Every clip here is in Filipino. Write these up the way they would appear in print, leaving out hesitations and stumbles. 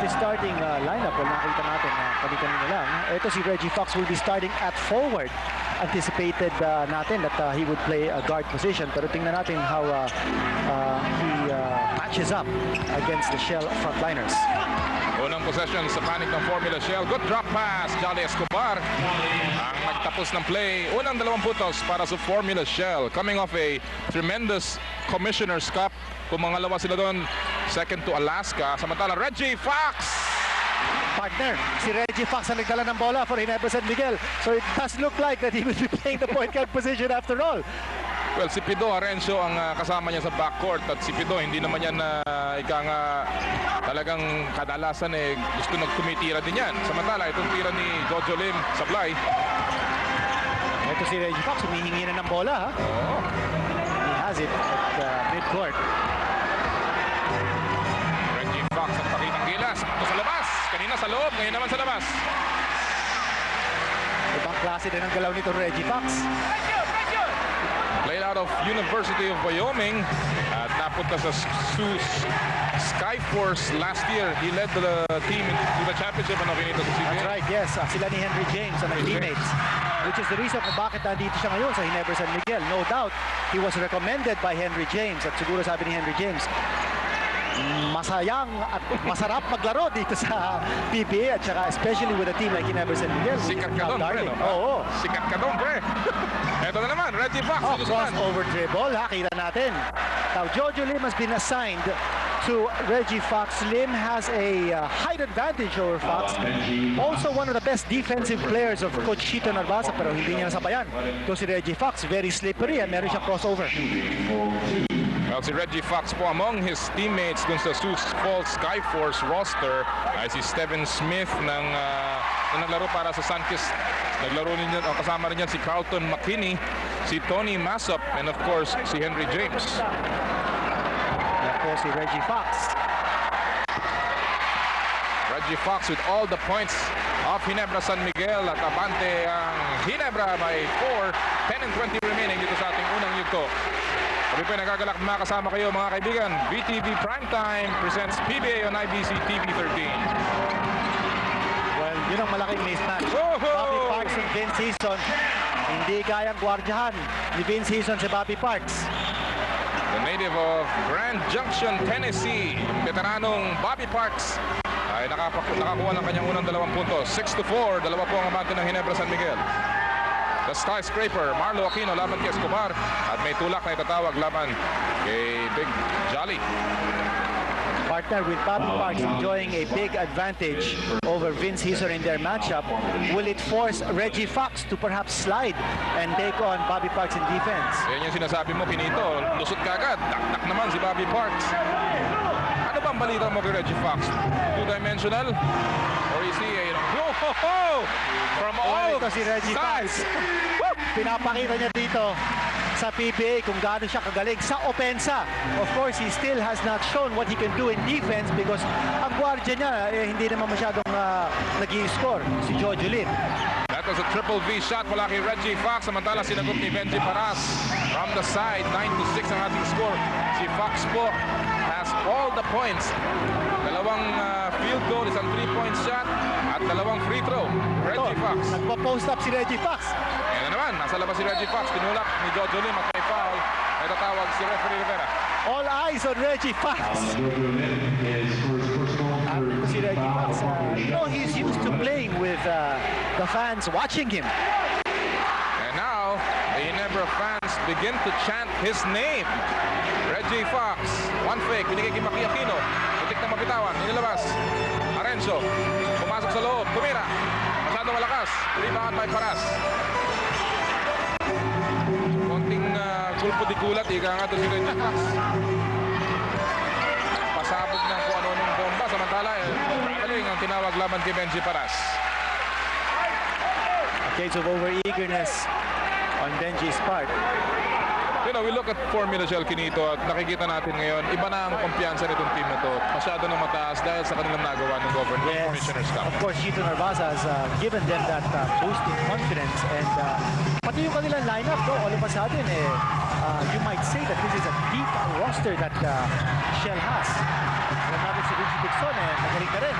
the starting lineup, well, nakita natin na kanina lang. Ito si Reggie Fox will be starting at forward. Anticipated natin that he would play a guard position, pero tingnan natin how he matches up against the Shell frontliners. Unang possession sa panig ng Formula Shell. Good drop pass, Jolly Escobar. Ang nagtapos ng play. Unang 2 puntos para sa Formula Shell. Coming off a tremendous Commissioner's Cup. Pumangalawa sila doon. Second to Alaska. Samantala, Reggie Fox! Partner, si Reggie Fox ang nagdala ng bola for Ginebra San Miguel. So it does look like that he will be playing the point guard position after all. Well, si Pido Arencio ang kasama niya sa backcourt at si Pido hindi naman yan talagang kadalasan gusto nagtumitira din yan. Samantala, itong tira ni Jojo Lim Sablay. Ito si Reggie Fox, humihingi na ng bola. Oh. He has it at midcourt. Reggie Fox ang pakitang gilas. Ito sa labas. Kanina sa loob, ngayon naman sa labas. Ibang klase din ang galaw nito Reggie Fox. Played out of University of Wyoming at napunta sa Skyforce last year. He led the team to the championship. That's right, yes. Sila ni Henry James ang teammates. Which is the reason kung bakit nandito siya ngayon sa Ginebra San Miguel. No doubt, he was recommended by Henry James. At siguro sabi ni Henry James, masayang at masarap maglaro dito sa PBA at saka especially with a team like Ginebra San Miguel. Sikat ka doon, pre, no? Oo. Sikat ka doon, pre. Ito na naman, Reggie Fox. Crossover dribble, kita natin. Now, Jojo Lim has been assigned to Reggie Fox. Lim has a height advantage over Fox. Also one of the best defensive players of Coach Chito Narvaza, pero hindi niya nasabayan. Ito si Reggie Fox, very slippery at meron siyang crossover. Well, si Reggie Fox po among his teammates dun sa Sioux Falls Skyforce roster ay si Steven Smith na naglaro para sa Sunkist. Naglaro rin yan, kasama rin yan si Carlton McKinney, si Tony Massop, and of course si Henry James. Of course si Reggie Fox. Reggie Fox with all the points of Ginebra San Miguel at abante ang Ginebra by 4, 10 and 20 remaining dito sa ating unang yugto. Kami po nagagalak makasama kayo mga kaibigan. VTV Primetime presents PBA on IBC TV 13. Well, yun ang malaking mismatch. Bobby Parks and Vince Hison. Hindi kayang gwardyahan ni Vince Hison si Bobby Parks. The native of Grand Junction, Tennessee, veteranong Bobby Parks ay nakakuha ng kanyang unang 2 puntos. 6-4, dalawa po ang abante ng Ginebra San Miguel. The skyscraper, Marlo Aquino laban kay Escobar at may tulak na itatawag laban kay Big Jolly. Partner, with Bobby Parks enjoying a big advantage over Vince Hison in their matchup, will it force Reggie Fox to perhaps slide and take on Bobby Parks in defense? Yan yung sinasabi mo, Pinito. Lusot ka agad. Dakdak naman si Bobby Parks. Ano bang balita mo kay Reggie Fox? Two-dimensional? Or is he a... From all ito si Reggie Fox. Pinapakita niya dito sa PBA kung gaano siya kagaling sa opensa. Of course, he still has not shown what he can do in defense because ang gwardiya niya hindi naman masyadong nag-i-score, si Jojo Lim. That was a triple V shot mula kay Reggie Fox. Samantala sinagot ni Benji Paras from the side. 9-6 ang ating score. Si Fox po has all the points. Dalawang field goal, isang 3-point shot at dalawang free throw. Reggie Fox. Nagpo-post up si Reggie Fox. Yan na naman, nasa labas si Reggie Fox. Tinulak ni Jojo Lim at may foul. May tatawag si referee Rivera. All eyes on Reggie Fox. Si Reggie Fox, he's used to playing with the fans watching him. And now, the Ginebra fans begin to chant his name. Reggie Fox. One fake, binigay kay Maki Aquino. Putik na mapitawan, inilabas. Arenzo, pumasok sa loob, tumira. Masyadong malakas. Rebound by Paras. Konting gulpo di kulat, ika nga to si Reggie Fox. Pasabog ng kung ano-anong bomba. Samantala, traveling ang tinawag laban kay Benji Paras. A case of over-eagerness on Benji's part. You know, we look at Formula Shell, Kinito, at nakikita natin ngayon, iba na ang kumpiyansa nitong team na to. Masyado nang mataas dahil sa kanilang nagawa ng Government Commissioner's Cup. Of course, Chito Narvaza has given them that boost in confidence. And pati yung kanilang lineup, all of a sudden, you might say that this is a deep roster that Shell has. Alam natin si Richie Dixon, magaling na rin.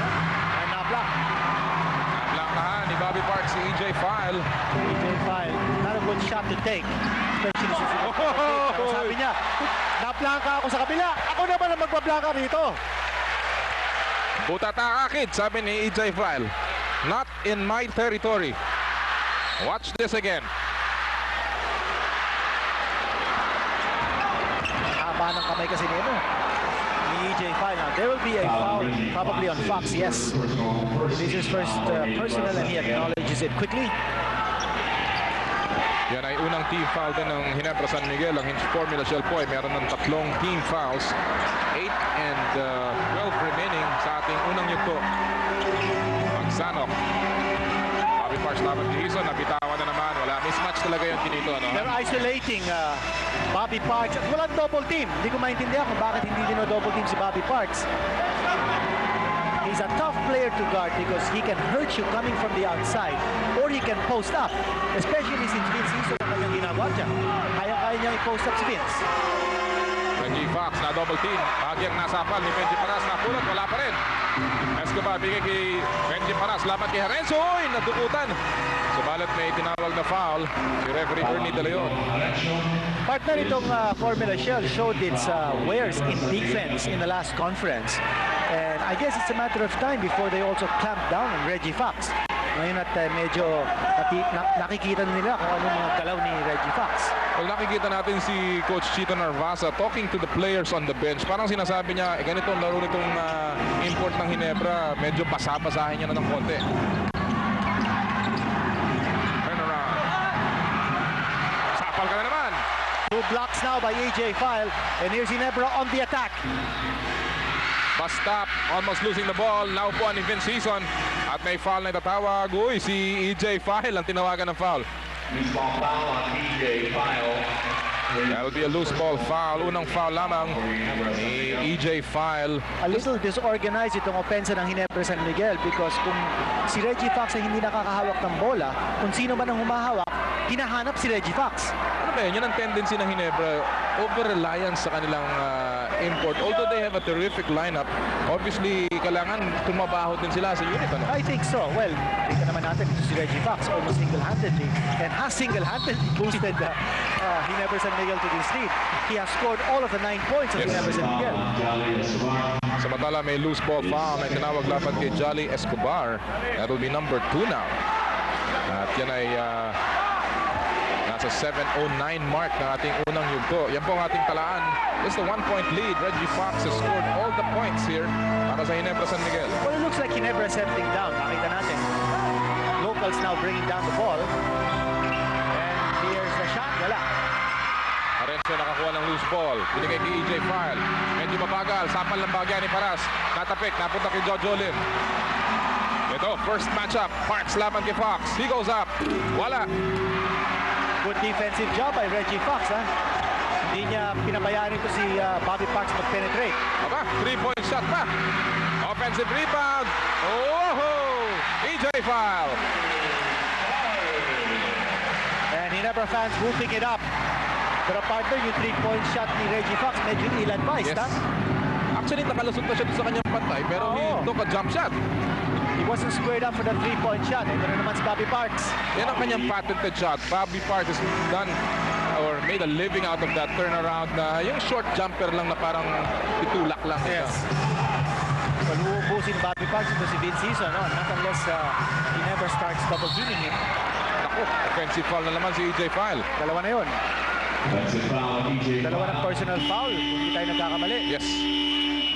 si EJ File. EJ File, not a good shot to take. Especially since pero sabi niya, naplangka ako sa kabila. Ako naman ang magpaplangka rito. Butata kid, sabi ni EJ File. Not in my territory. Watch this again. Haba ng kamay kasi nito ni EJ File. Now, there will be a foul probably on Fox, yes. This is first personal and he acknowledges it quickly. Yan ay unang team foul din ng Ginebra San Miguel. Ang Hinch Formula Shell po ay meron ng 3 team fouls. 8 and 12 remaining sa ating unang yugto. Magsanok. Bobby Parks laban kay Hison. Nabitawan na naman. Wala. Mismatch talaga yung tinito. Ano? They're isolating Bobby Parks. At walang double team. Hindi ko maintindihan kung bakit hindi double team si Bobby Parks. He's a tough player to guard because he can hurt you coming from the outside or he can post up. Especially since Vince Hison ang kanyang ginagawa dyan. Kaya-kaya niyang i-post up si Vince. Reggie Fox na double team. Bahagyang nasapal ni Benji Paras. Napulot. Wala pa rin. Escobar bigay kay Benji Paras. Laban kay Harenzo. Uy! Nadukutan. Subalit may tinawag na foul si referee Ernie De Leon. Partner itong Formula Shell showed its wares in defense in the last conference. And I guess it's a matter of time before they also clamp down on Reggie Fox. Ngayon at medyo nakikita nila kung ano mga galaw ni Reggie Fox. Well, nakikita natin si Coach Chito Narvasa talking to the players on the bench. Parang sinasabi niya, ganito ang laro nitong import ng Ginebra. Medyo basa-basahin niya na ng konti. Turn around. Sapal ka na naman. 2 blocks now by EJ File. And here's Ginebra on the attack. Bastap, almost losing the ball. Now po ni Vince Hison. At may foul na itatawag. Uy, si EJ File ang tinawagan ng foul. Loose ball foul on EJ File. That'll be a loose ball foul. Unang foul lamang ni EJ File. A little disorganized itong opensa ng Ginebra San Miguel because kung si Reggie Fox ay hindi nakakahawak ng bola, kung sino man ang humahawak, hinahanap si Reggie Fox. Ano ba yun? Yan ang tendency ng Ginebra. Over-reliance sa kanilang import. Although they have a terrific lineup, obviously, kailangan tumabaho din sila sa unit. Ano? I think so. Well, kita naman natin si Reggie Fox almost single-handedly and has single-handedly boosted Ginebra San Miguel to this lead. He has scored all of the 9 points of Ginebra San Miguel. Samantala may loose ball foul na tinawag laban kay Jolly Escobar. That will be number 2 now. At yan ay nasa 7:09 mark ng ating unang yugto. Yan po ang ating talaan. It's the 1-point lead. Reggie Fox has scored all the points here para sa Ginebra San Miguel. Well, it looks like Ginebra settling down. Nakita natin. Locals now bringing down the ball. And here's the shot. Wala. Harenzo nakakuha ng loose ball. Binigay kay EJ File. Medyo mabagal. Sapal ng bagya ni Paras. Natapik. Napunta kay Jojo Lim. Ito, first matchup. Parks laban kay Fox. He goes up. Wala. Good defensive job by Reggie Fox. Hindi niya pinabayaan ito si Bobby Parks mag-penetrate. Aba, 3-point shot pa. Offensive rebound. Oh! EJ File. And Ginebra fans whooping it up. Pero partner, yung 3-point shot ni Reggie Fox, medyo ill-advised. Yes. Actually, nakalusot na siya sa kanyang pantay, pero he took a jump shot. He wasn't squared up for that 3-point shot. Ito na naman si Bobby Parks. Yan ang kanyang patented shot. Bobby Parks has done or made a living out of that turnaround na yung short jumper lang na parang itulak lang. Yes. Well, uubusin Bobby Parks ito si Vince Hison, no? Not unless he never starts double teaming him. Naku, offensive foul na naman si EJ File. Dalawa na yun. Dalawa ng personal foul. Hindi tayo nagkakamali. Yes.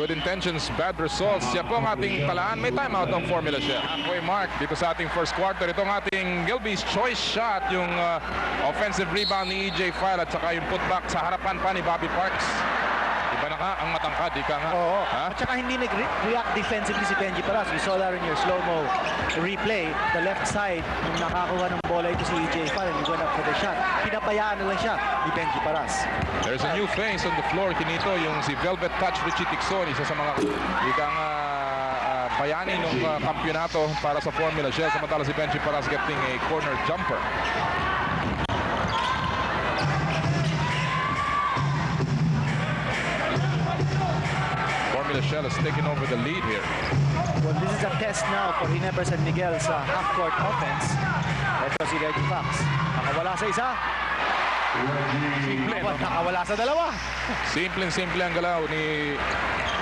Good intentions, bad results. Yan po ang ating talaan. May timeout ang Formula Shell. Halfway mark dito sa ating first quarter. Itong ating Gilby's choice shot. Yung offensive rebound ni EJ File at saka yung putback sa harapan pa ni Bobby Parks. Iba na ka, ang matangkad. Ika nga. Oo. Ha? At saka hindi nag-react defensively si Benji Paras. We saw that in your slow-mo replay. The left side, nung nakakuha ng bola ito si EJ File and he went up for the shot. Pinabayaan na lang siya ni Benji Paras. There's a new face on the floor. Kinito yung si Velvet Touch Richie Tixon. Isa sa mga ikang bayani ng kampyonato para sa Formula Shell. Samantala si Benji Paras getting a corner jumper. Formula Shell has taken over the lead here. Well, this is a test now for Ginebra San Miguel sa half-court offense. Ito si Reggie Fox. Nakawala sa isa. Nakawala sa dalawa. Simpleng-simple ang galaw ni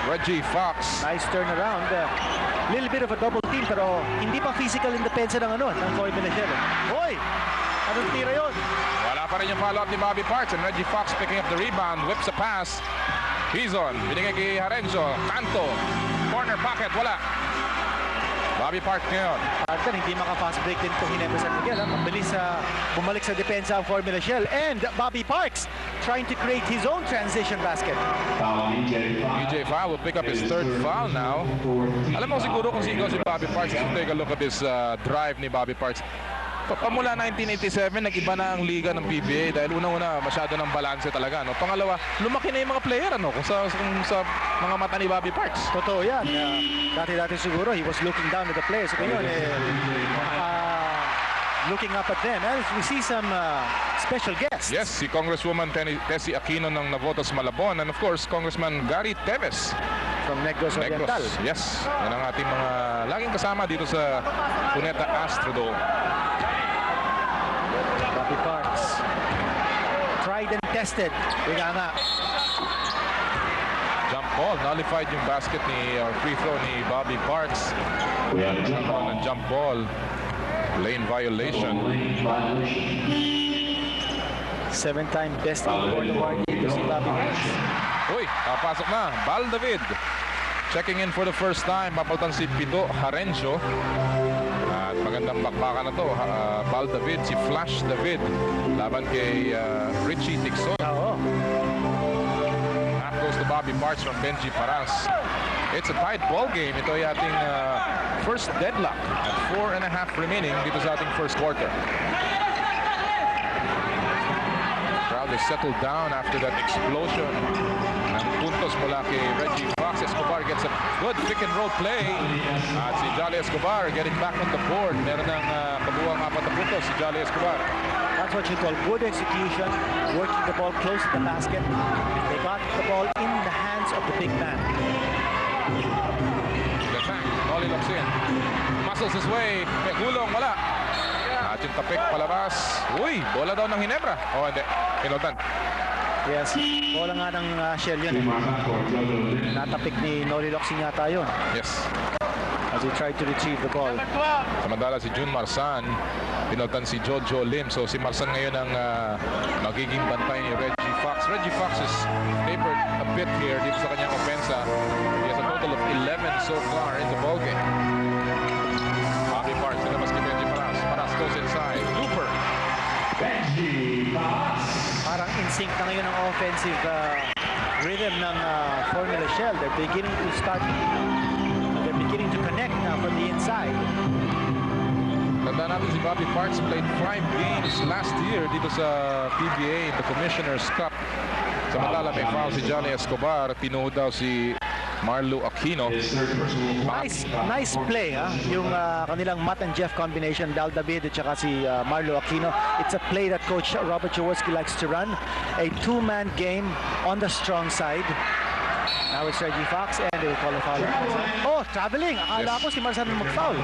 Reggie Fox. Nice turnaround. Little bit of a double team pero hindi pa physical in depensa ng Formula Shell. Hoy! Anong tira yun? Wala pa rin yung follow-up ni Bobby Parks, and Reggie Fox picking up the rebound, whips a pass. He's on. Binigay kay Harenzo. Canto. Corner pocket. Wala. Bobby Parks ngayon. Arthur, hindi maka-fast break din itong Ginebra San Miguel. Mabilis bumalik sa depensa ang Formula Shell. And Bobby Parks trying to create his own transition basket. DJ Foul will pick up his third foul now. Alam mo siguro kung sino si Bobby Parks. If you take a look at this drive ni Bobby Parks. Pamula 1987, nag-iba na ang liga ng PBA dahil unang-una masyado ng balanse talaga. No? Pangalawa, lumaki na yung mga player kung sa mga mata ni Bobby Parks. Totoo yan. Dati-dati siguro, he was looking down at the players. So, ngayon, looking up at them. And we see some special guests. Yes, si Congresswoman Tessie Aquino ng Navotas Malabon, and of course, Congressman Gary Teves. From Negros Oriental. Yes, yan ang ating mga laging kasama dito sa Cuneta Astrodome. Bobby Parks. Tried and tested. Higa nga. Jump ball. Nullified yung basket or free throw ni Bobby Parks. Nagkaroon ng jump ball. Lane violation. 7-time best in the world award dito si Bobby Parks. Uy, papasok na. Bal David. Checking in for the first time. Papalitan si Pito Harencio. At magandang bakbakan na to. Bal David, si Flash David. Laban kay Richie Dixon. Oo. Half goes to Bobby Parks from Benji Paras. It's a tight ball game. Ito ay ating first deadlock at 4.5 remaining dito sa ating first quarter. Crowd is settled down after that explosion ng puntos mula kay Reggie Fox. Escobar gets a good pick and roll play. At si Jolly Escobar getting back on the board. Meron ng kabuwang 4 na puntos si Jolly Escobar. That's what you call good execution, working the ball close to the basket. They got the ball in the hands of the big man. The tank, Nolly looks in. Muscles his way. May gulong, wala. At yung tapik palabas. Uy, bola daw ng Ginebra. Oh, hindi. Pinultan. Yes, bola nga ng Shell yun. Natapik ni Nolly Loxing yata yun. Yes. As he tried to retrieve the ball. Samantala si June Marsan, pinultan si Jojo Lim. So si Marsan ngayon ang magiging bantay ni Reggie Fox. Reggie Fox is tapered a bit here dito sa kanyang opensa. He has a total of 11 so far in the ballgame. Bobby Parks, sinabas kay Benji Paras. Paras goes inside. Cooper. Parang in sync na ngayon ang offensive rhythm ng Formula Shell. They're beginning to connect now from the inside. Tandaan natin si Bobby Parks played 5 games last year dito sa PBA in the Commissioner's Cup. Samantala may foul si Johnny Escobar. Pinuhod daw si Marlo Aquino. Nice play, yung kanilang Matt and Jeff combination, Dal David at saka si Marlo Aquino. It's a play that Coach Robert Jaworski likes to run. A two-man game on the strong side. Now it's Reggie Fox and they will call a foul. Oh, traveling. Akala ko si Marsan mag-foul.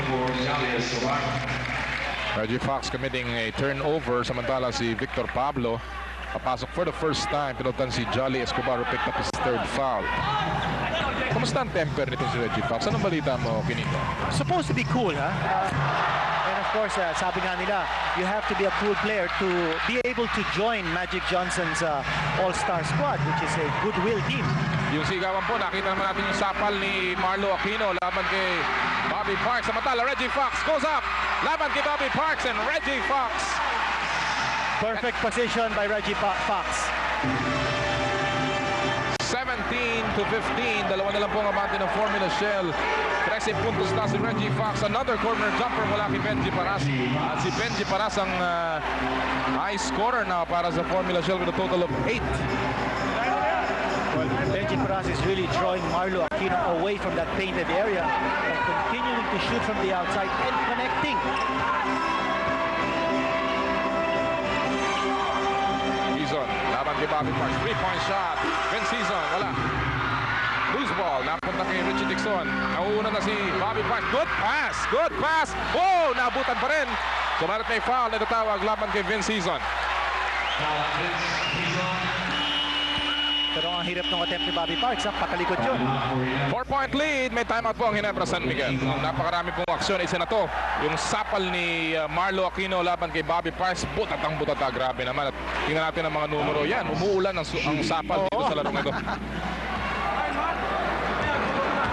Reggie Fox committing a turnover. Samantala si Victor Pablo papasok for the first time. Pinutan si Jolly Escobar who picked up his third foul. Kumusta ang temper nito si Reggie Fox? Anong balita mo, Kinito? Supposed to be cool, and of course, sabi nga nila, you have to be a cool player to be able to join Magic Johnson's all-star squad, which is a goodwill team. Yung sigawan po, nakita naman natin yung sapal ni Marlo Aquino laban kay Bobby Parks. Samantala, Reggie Fox goes up. Laban kay Bobby Parks and Reggie Fox. Perfect position by Reggie Fox. 17-15. Dalawa na lang po ang abante ng Formula Shell. 13 puntos na si Reggie Fox. Another corner jumper mula kay Benji Paras. At si Benji Paras ang high scorer na para sa Formula Shell with a total of 8. Well, Benji Paras is really drawing Marlo Aquino away from that painted area and continuing to shoot from the outside and connecting. Season, laban kay Bobby Parks. 3-point shot. Ben Season, wala. Loose ball. papunta kay Richie Dixon. Nauuna na si Bobby Parks. Good pass! Good pass! Oh! Naabutan pa rin. Sumalit may foul na natawag laban kay Vince Hizon. Pero ang hirap ng attempt ni Bobby Parks, patalikod yun. 4-point lead. May timeout po ang Ginebra San Miguel. Napakarami pong aksyon. Isa na to. Yung sapal ni Marlo Aquino laban kay Bobby Parks. Butatang butata. Grabe naman. At tingnan natin ang mga numero. Yan. Umuulan ang sapal dito sa larong ito.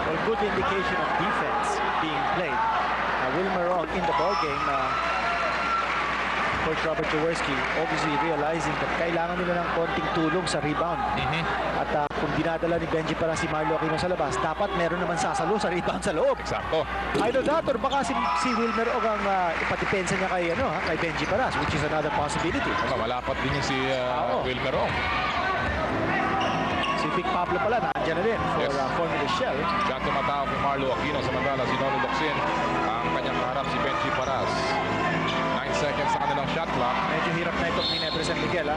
Well, good indication of defense being played. Wilmer Ong in the ballgame. Coach Robert Jaworski obviously realizing that kailangan nila ng konting tulong sa rebound. At kung dinadala ni Benji para si Marlo Aquino sa labas, dapat meron naman sasalo sa rebound sa loob. Eksakto. Either that or baka si Wilmer Ong ang ipatipensa niya kay Benji Paras, which is another possibility. Malapat din niya si Wilmer Ong. Si Vic Pablo pala, nandiyan na din for Formula Shell. Diyan tumatawag kay Marlo Aquino. Samantala si Nolo Locsin. Ang kanyang kaharap si Benji Paras. 9 seconds sa kanilang shot clock. Medyo hirap na itong Ginebra San Miguel.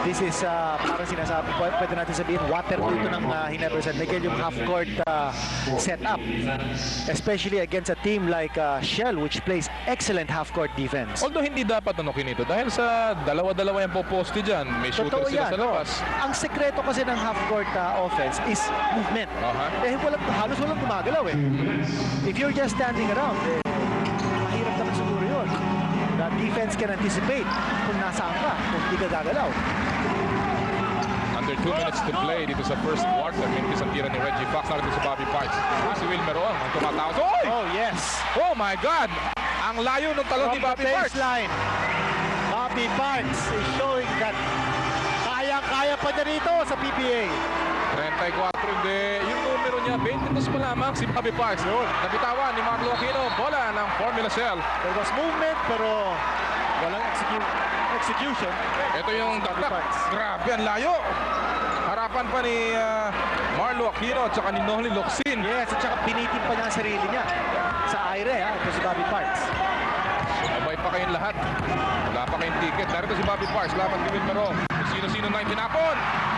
This is parang sinasabi, pwede natin sabihin, water dito ng Ginebra San Miguel, yung half-court setup. Especially against a team like Shell, which plays excellent half-court defense. Although hindi dapat Kinito dahil sa dalawa-dalawa yung poposte dyan. May shooter Totoo sila yan, sa labas. Ang sekreto kasi ng half-court offense is movement. Halos walang gumagalaw eh. If you're just standing around, mahirap naman siguro yun. The defense can anticipate kung nasaan ka, kung hindi ka gagalaw. Under 2 minutes to play dito sa first quarter. Mintis ang tira ni Reggie Fox. Narito si Bobby Parks. Si Wilmer Ong ang tumatawas. Oh, yes. Oh my God! Ang layo ng talon ni Bobby Parks. Baseline, Bobby Parks is showing that kayang-kaya pa niya rito sa PBA. 34, hindi. Yung numero niya, 22 pa lamang si Bobby Parks. Nabitawan ni Marlo Aquino. Bola ng Formula Shell. There was movement pero walang execution. Ito yung Bobby dakdak. Parks. Grabe, ang layo. Harapan pa ni Marlo Aquino at saka ni Noli Locsin. Yes, at saka pinitin pa niya ang sarili niya sa aire. Ito si Bobby Parks. Sumabay pa kayong lahat. Wala pa kayong ticket. Narito si Bobby Parks. Laban kay Wilmer Ong. Sino-sino na yung tinapon.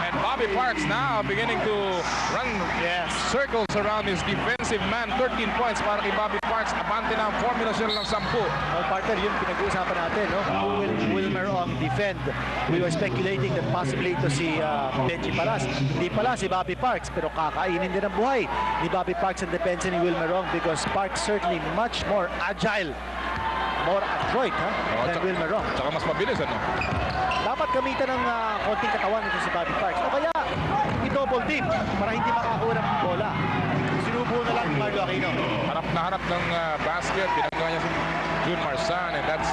And Bobby Parks now beginning to run circles around his defensive man. 13 points para kay Bobby Parks. Abante na ang Formula Shell ng 10. Well, partner, yun pinag-uusapan natin. No? Who will Wilmer Ong defend? We were speculating that possibly ito si Benji Paras. Hindi pala si Bobby Parks, pero kakainin din ang buhay ni Bobby Parks ang depensa ni Wilmer Ong because Parks certainly much more agile, more adroit than Wilmer Ong. Tsaka mas mabilis, ano? Dapat gamitan ng konting katawan ito si Bobby Parks. O kaya, i-double team para hindi makakuha ng bola. Sinubo na lang ni Marlo Aquino. Harap na harap ng basket. Pinagawa niya si June Marsan. And that's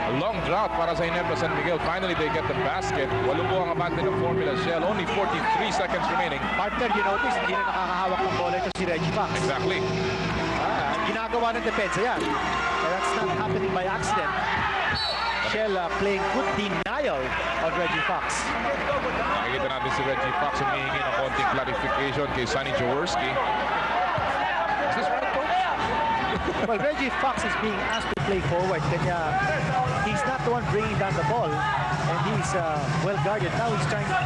a long drought para sa Ginebra San Miguel. Finally, they get the basket. 8 po ang abante ng Formula Shell. Only 43 seconds remaining. Partner, you notice, hindi na nakakahawak ng bola ito si Reggie Fox. Exactly. Ginagawa ng depensa yan. But that's not happening by accident. Shell playing good denial on Reggie Fox. Nakikita natin si Reggie Fox humihingi ng konting clarification kay Sonny Jaworski. Is this right, coach? Well, Reggie Fox is being asked to play forward. Kanya, he's not the one bringing down the ball. And he's well guarded. Now he's trying to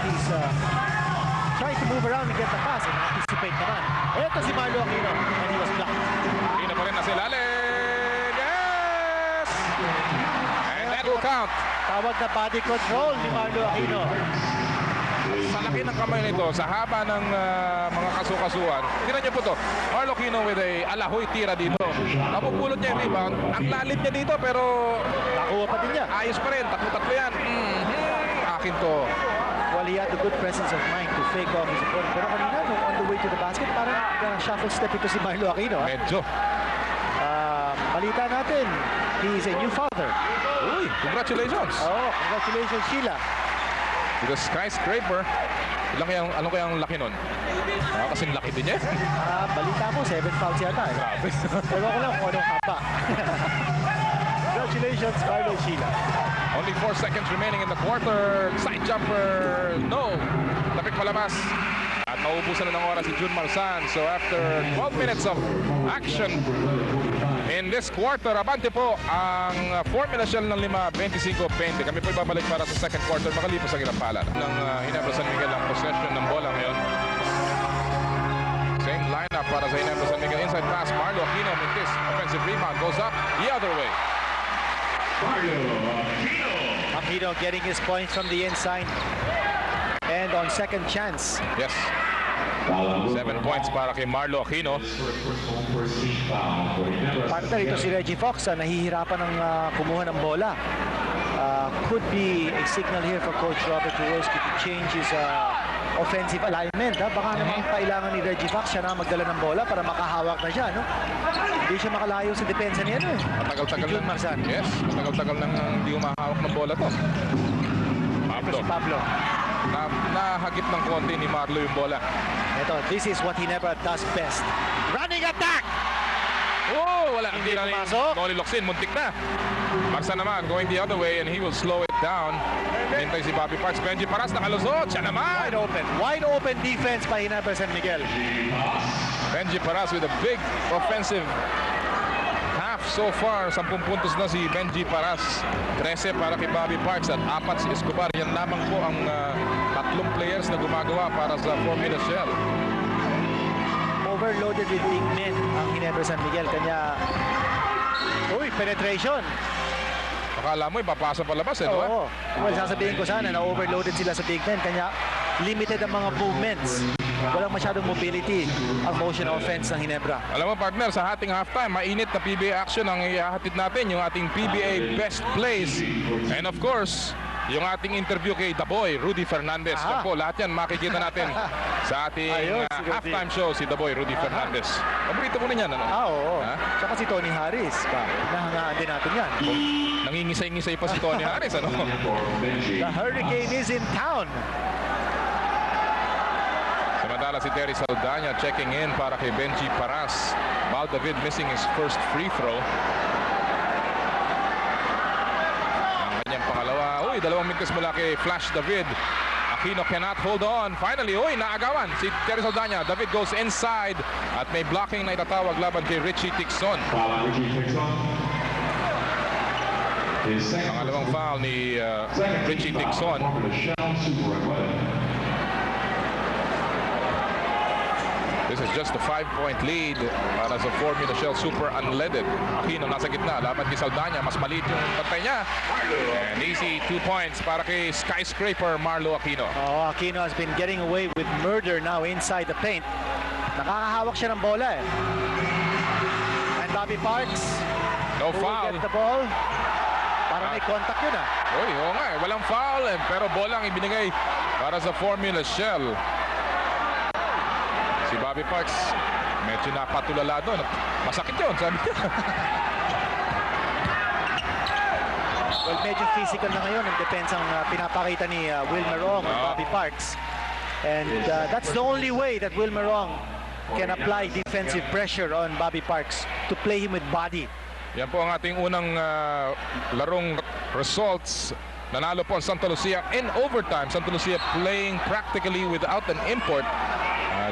move around and get the pass and anticipate naman. Ito si Marlo Aquino. And he was blocked. Aquino pa rin na sila. Yes! And that will count. Tawag na body control ni Marlo Aquino. Sa laki ng kamay nito, sa haba ng mga kasukasuan, tira niya po to. Marlo Aquino with a alahoy tira dito. Napupulot niya yung rebound. Ang lalim niya dito pero Nakuha pa din niya. ayos pa rin. Tatlo-tatlo yan. Akin to. Well, he had a good presence of mind to fake off his opponent. Pero kanina, nung on the way to the basket, parang shuffle step ito si Marlo Aquino. Medyo. Balita natin, he is a new father. Uy, congratulations. Oh, congratulations, Sheila. The skyscraper. Ano kaya ang laki nun? Kasing laki din niya. Balita mo, 7 fouls yata. Grabe. Ewan ko lang kung anong haba. Congratulations, Marlo Sheila. Only 4 seconds remaining in the quarter. Side jumper. No. Tapik palabas. At maubusan na ng oras si June Marsan. So after 12 minutes of action in this quarter, abante po ang Formula Shell ng 5-25-20. Kami po ibabalik para sa second quarter makalipas sa Ginapalan. Ng Ginebra San Miguel ang possession ng bola ngayon. Same lineup para sa Ginebra San Miguel. Inside pass, Marlo Aquino, mintis. Offensive rebound, goes up the other way. Aquino getting his points from the inside. And on second chance. Yes. 7 points para kay Marlo Aquino. Partner, ito si Reggie Fox, nahihirapan ng kumuha ng bola. Could be a signal here for Coach Robert Jaworski to change his offensive alignment. Baka naman kailangan ni Reggie Fox siya na magdala ng bola para makahawak na siya. No? Hindi siya makalayo sa depensa niya. No? Matagal-tagal Si Jun na. Marzan. Yes, matagal-tagal nang hindi umahawak ng bola to. Pablo. Si Pablo. Nahagip ng konti ni Marlo yung bola. Ito, this is what he never does best. Running attack! Oh, wala. Hindi Hindi na pumasok. Noli Locsin, muntik na. Marsa naman, going the other way and he will slow it down. Hintay si Bobby Parks. Benji Paras nakalusot. Siya naman. Wide open defense by Ginebra San Miguel. Benji Paras with a big offensive half so far. 10 puntos na si Benji Paras. 13 para kay Bobby Parks at 4 si Escobar. Yan lamang po ang tatlong players na gumagawa para sa Formula Shell. Overloaded with big men ang Ginebra San Miguel. Kanya, penetration. Akala mo ipapasa palabas eh, no? Oo. Well, sasabihin ko sana na overloaded sila sa big men. Kanya, limited ang mga movements. Walang masyadong mobility ang motion offense ng Ginebra. Alam mo partner, sa ating halftime, mainit na PBA action ang ihahatid natin, yung ating PBA best plays. And of course, yung ating interview kay The Boy, Rudy Fernandez. Yan po, lahat yan makikita natin sa ating Ayun, si Rudy. halftime show, si The Boy, Rudy Fernandez. Paborito mo rin yan, ano? Oo. Ha? Tsaka si Tony Harris. Nahangaan din natin yan. Nangingisay-ngisay pa si Tony Harris, ano? The Hurricane is in town. Samantala si Terry Saldana checking in para kay Benji Paras. Val David missing his first free throw. Ang kanyang pangalawa. Uy, 2 minutes mula kay Flash David. Aquino cannot hold on. Finally, naagawan si Terry Saldana. David goes inside at may blocking na itatawag laban kay Richie Tixon. Pangalawang foul ni Richie Tixon. This is just a 5-point lead para sa Formula Shell Super Unleaded. Aquino nasa gitna, laban kay Saldana. Mas maliit yung pantay niya. And easy 2 points para kay Skyscraper Marlo Aquino. Aquino has been getting away with murder now inside the paint. Nakakahawak siya ng bola eh. And Bobby Parks No who will foul. get the ball. Para may contact yun ah. Oo nga eh. Walang foul pero bola ang ibinigay para sa Formula Shell. Si Bobby Parks medyo napatulala doon. Masakit yun, sabi niya. Well, medyo physical na ngayon ang depensang pinapakita ni Wilmer Ong at Bobby Parks. And that's the only way that Wilmer Ong can apply defensive pressure on Bobby Parks to play him with body. Yan po ang ating unang larong results. Nanalo po ang Santa Lucia in overtime. Santa Lucia playing practically without an import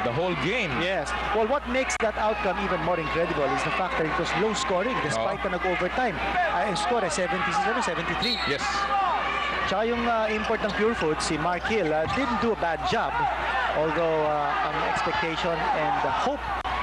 the whole game. Yes. Well, what makes that outcome even more incredible is the fact that it was low scoring despite na nag-overtime. Ang score ay 73. Yes. Tsaka yung import ng Pure Foods, si Mark Hill, didn't do a bad job. Although ang expectation and the hope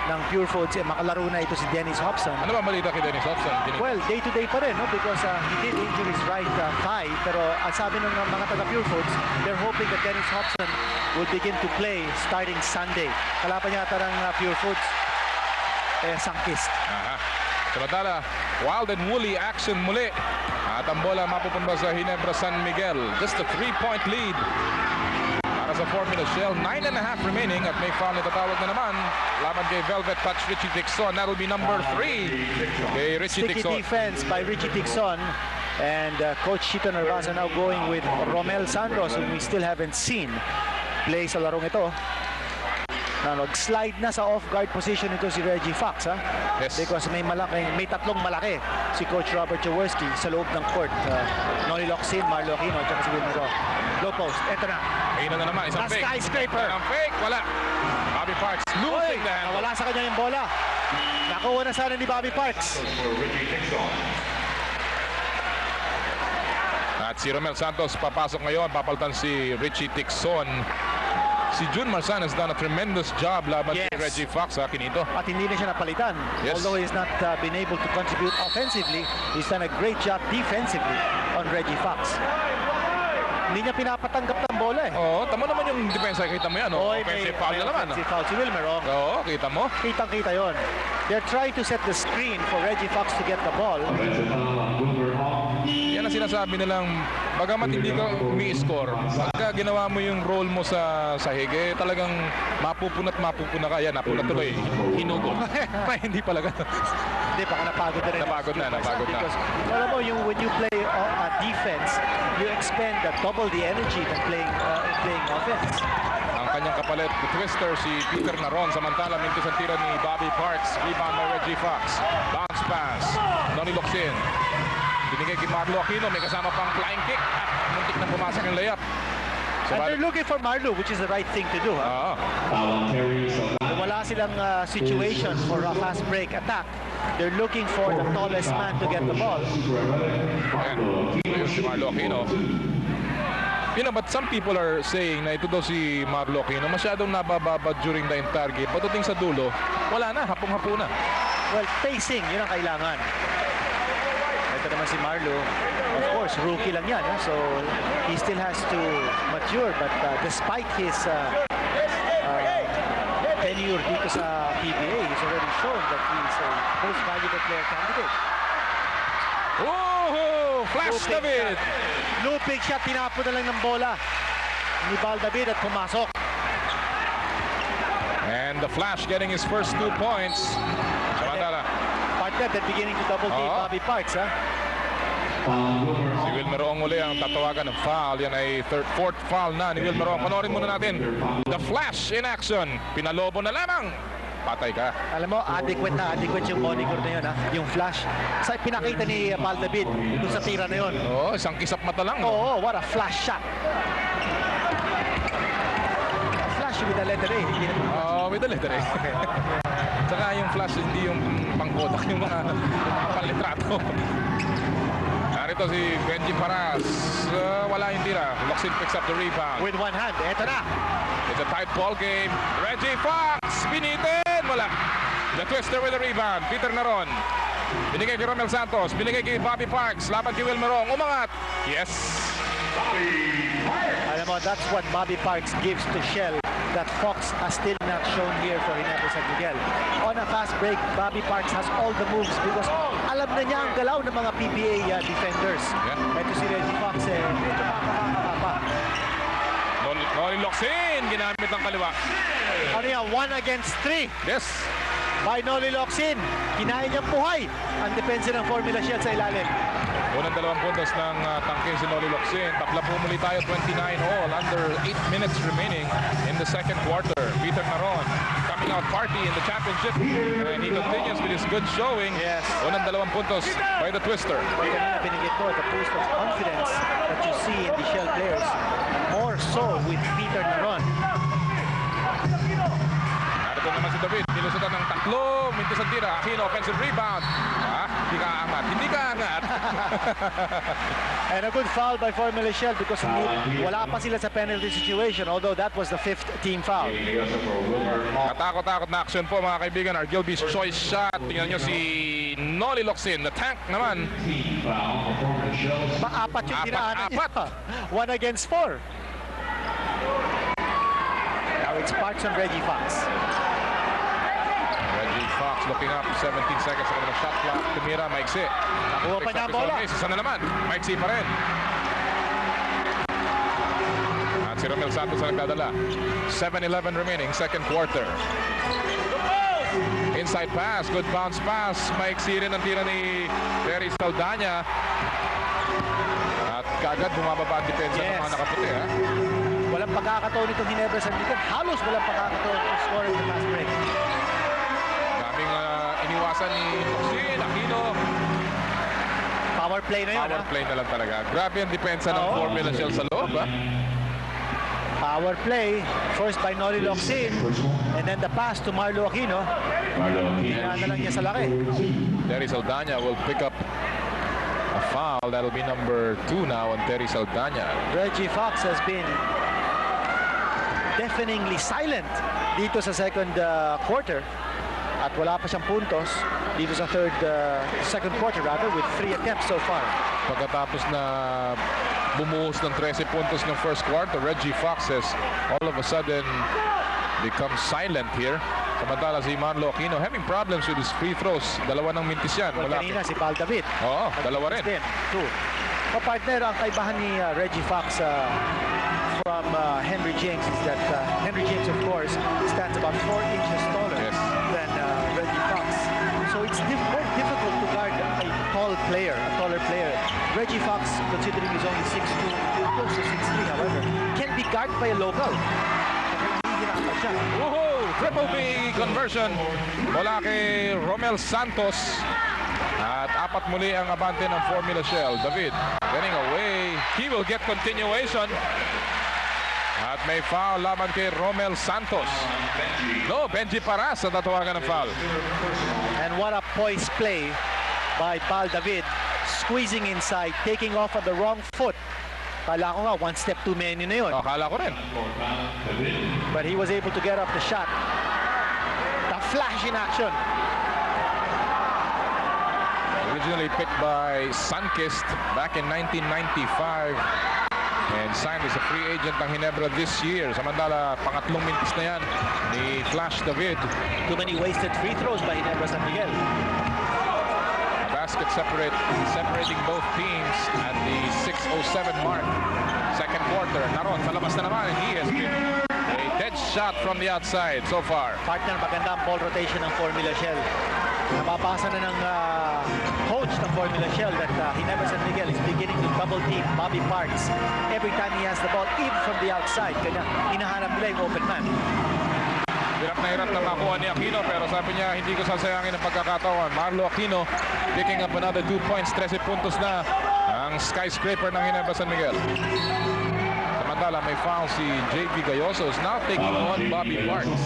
ng Pure Foods, makalaro na ito si Dennis Hobson. Ano ba balita kay Dennis Hobson? Well, day-to-day pa rin, no? Because he did injure his right thigh. Pero ang sabi ng mga taga Pure Foods, they're hoping that Dennis Hobson will begin to play starting Sunday. Kalaban niya ata ng Pure Foods, Sangkist. Samantala, wild and woolly action muli. At ang bola mapupunta sa Ginebra San Miguel. Just a 3-point lead para sa Formula Shell. 9.5 remaining at may foul na tatawag na naman. Laban kay Velvet Touch Richie Tixon. That'll be number 3 kay Richie Sticky Tixon. defense by Richie Tixon. And Coach Chito Narvaza now going with Romel Santos, whom we still haven't seen play sa larong ito. Na nag-slide na sa off-guard position ito si Reggie Fox, ha? Yes. Because may tatlong malaki si Coach Robert Jaworski sa loob ng court. Noli Locsin, Marlo Aquino, at si Wilmer Ong. Low post, eto na. Ayun na naman, isang Na fake. skyscraper. Ang fake, wala. Bobby Parks losing the handle. Nawala sa kanya yung bola. Nakuha na sana ni Bobby Parks. At si Romel Santos papasok ngayon. Papalitan si Richie Tixon. Si Jun Marsan has done a tremendous job laban Yes. kay Reggie Fox, ha, Kinito. At hindi na siya napalitan. Yes. Although he's not been able to contribute offensively, he's done a great job defensively on Reggie Fox. Hindi niya pinapatanggap ng bola eh. Oo, tama naman yung depensa. Kita mo yan, oh. Oy, Offensive foul na naman. offensive foul si Wilmerong. Oo, kita mo. Kitang-kita yon. They're trying to set the screen for Reggie Fox to get the ball. Offensive foul on Wilmer Hall. Yan ang sinasabi nilang, bagamat hindi ka umi-score, pagka ginawa mo yung role mo sa sahig, eh, talagang mapupuna ka. Yan, napuna tuloy. Hinugo. Hindi pala ganun. Hindi, baka napagod na rin. Napagod na. Because, alam mo, when you play defense, you expend double the energy than playing offense. Ang kanyang kapalit, the twister, si Peter Naron. Samantala, mintis ang tira ni Bobby Parks. Rebound by Reggie Fox. Bounce pass. Noni Locsin. Binigay kay Marlo Aquino. May kasama pang flying kick. At muntik na pumasok yung layup. And they're looking for Marlo, which is the right thing to do. Oo. Foul on Terry Saldana. Wala silang situation for a fast break attack. They're looking for the tallest man to get the ball. Ayun si Marlo Aquino. You know, but some people are saying na ito daw si Marlo Aquino masyadong nabababa during the entire game. Pagdating sa dulo, wala na, hapong-hapo na. Well, pacing, yun ang kailangan. Ito naman si Marlo. Of course, rookie lang yan. So, he still has to mature. But despite his tenure dito sa PBA, he's already shown that he's a most valuable player candidate. Oh, flash David. Looping shot, tinapo na lang ng bola ni Baldavid at pumasok. And the Flash getting his first 2 points. Samantala, Partner, they're beginning to double team Oo. Bobby Parks, ha? si Wilmerong uli ang tatawagan ng foul. Yan ay fourth foul na ni Wilmerong. Panoorin muna natin. The Flash in action. Pinalobo na lamang. Patay ka. Alam mo, adequate yung moniker na yun, ha? Yung flash. Sa pinakita ni Baldavid doon sa tira na yun. Oo, isang kisap mata lang. No? Oo, what a flash shot. A flash with a letter A. With the letter A. Saka yung Flash, hindi yung pangkodak, yung mga panlitrato. Narito si Benji Paras. Wala yung tira. Locsin picks up the rebound. With one hand. Eto na. It's a tight ball game. Reggie Fox. Pinitin. Wala. The twister with the rebound. Peter Naron. Binigay kay Romel Santos. Binigay kay Bobby Parks. Laban kay Wilmerong. Umangat. Yes. Alam mo, that's what Bobby Parks gives to Shell that Fox has still not shown here for Ginebra San Miguel. On a fast break, Bobby Parks has all the moves because alam na niya ang galaw ng mga PBA defenders. Yeah. Ito si Reggie Fox, medyo makakapapa. Noli Locsin. Ginamit ang kaliwa. Ano yan? 1 against 3 Yes. by Noli Locsin. Kinain niyang buhay ang depensa ng Formula Shell sa ilalim. Unang 2 puntos ng tangke si Noli Locsin. Takla po muli tayo, 29 all. Under 8 minutes remaining in the second quarter. Peter Naron coming out party in the championship. And he continues with his good showing. Yes. Unang 2 puntos by the twister. Kanina binigit ko the boost of confidence that you see in the Shell players. More so with Peter Naron. Narito naman si David. Nilusutan ng tatlo. Mintis ang tira. Aquino, offensive rebound. Hindi ka angat. Hindi ka angat. And a good foul by Formula Shell because wala pa sila sa penalty situation, although that was the 5th team foul. Katakot-takot na action po mga kaibigan. Our Gilby's choice shot. Tingnan nyo si Noli Locsin. The tank naman. Apat yung dinaanan niya. Apat. 1 against 4. Now it's Parks on Reggie Fox. Reggie Fox looking up. 17 seconds sa kanilang shot clock. Tumira, maiksi. Nakuha pa niya ang bola. Isa na naman. Maiksi pa rin. At si Romel Santos ang nagdadala. 7-11 remaining, second quarter. Inside pass, good bounce pass. Maiksi rin ang tira ni Terry Saldana. At kagad bumababa ang depensa ng mga nakaputi. Ha? Walang pagkakataon nitong Ginebra San Miguel. Halos walang pagkakataon to score in the fast break. Daming iniwasan ni Locsin, Aquino. Power play na yun. Power play na lang talaga. Grabe ang depensa ng Formula Shell sa loob. Ha? Power play. First by Noli Locsin. And then the pass to Marlo Aquino. Hinaan na lang niya sa laki. Terry Saldana will pick up a foul. That'll be number 2 now on Terry Saldana. Reggie Fox has been deafeningly silent dito sa second quarter. At wala pa siyang puntos dito sa second quarter rather, with 3 attempts so far. Pagkatapos na bumuhos ng 13 puntos ng first quarter, Reggie Fox has all of a sudden become silent here. Samantala si Marlo Aquino having problems with his free throws. Dalawa ng mintis yan. Well, kanina si Val David. Oo, dalawa rin. Two. Partner, ang kaibahan ni Reggie Fox from Henry James is that Henry James, of course, stands about 4 inches taller than Reggie Fox. So it's more difficult to guard a taller player. Reggie Fox, considering he's only 6'2", close to 6'3", however, can be guarded by a local. Nahihirapan siya. Woohoo! Triple B conversion mula kay Romel Santos. At apat muli ang abante ng Formula Shell. David getting away. He will get continuation. At may foul laban kay Romel Santos. No, Benji Paras ang tatawagan ng foul. And what a poised play by Val David. Squeezing inside, taking off on the wrong foot. Kala ko nga, one step too many na yun. Akala ko rin. But he was able to get off the shot. The flash in action. Originally picked by Sunkist back in 1995 and signed as a free agent ng Ginebra this year. Samantala, pangatlong mintis na yan ni Flash David. Too many wasted free throws by Ginebra San Miguel. A basket separating both teams at the 6:07 mark. Second quarter, naroon sa labas na naman. He has been a dead shot from the outside so far. Partner, maganda ang ball rotation ng Formula Shell. Nababasa na ng coach ng Formula Shell that Ginebra San Miguel is beginning to double team Bobby Parks every time he has the ball, even from the outside. Kanya hinahanap nila yung open man. Hirap na makuha ni Aquino, pero sabi niya hindi ko sasayangin ang pagkakataon. Marlo Aquino picking up another 2 points, 13 puntos na ang skyscraper ng Ginebra San Miguel. Samantala may foul si JV Galloso is now taking on Bobby Parks.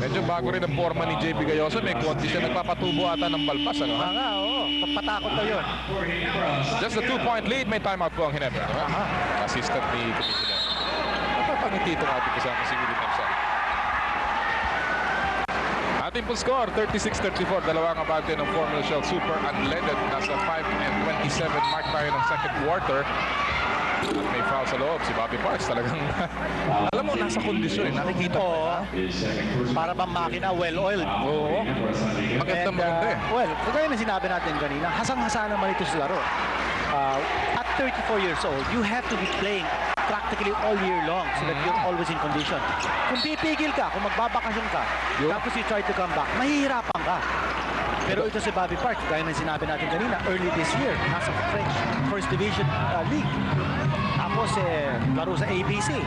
Medyo bago rin ang forma ni JB Galloso. May konti siya nagpapatubo ata ng balbas. Ano, ha? Nga, oo. Papatakot na yun. Just a 2-point lead. May timeout po ang Ginebra. Assistant ni Commissioner. Napapangiti itong ating kasama si Willie Thompson. Ating po score, 36-34. Dalawang abante ng Formula Shell Super Unleaded. Nasa 5:27 mark tayo ng second quarter. At may foul sa loob si Bobby Parks. Talagang alam mo, nasa kondisyon. Nakikita ko. Para bang makina, well-oiled. Oo. Maganda eh. Well, kagaya na sinabi natin kanina, hasang-hasa naman ito sa laro. At 34 years old, you have to be playing practically all year long so that you're always in condition. Kung pipigil ka, kung magbabakasyon ka, tapos you try to come back, mahihirapan ka. Pero ito si Bobby Parks, gaya na sinabi natin kanina, early this year, nasa French First Division League. Tapos laro sa ABC.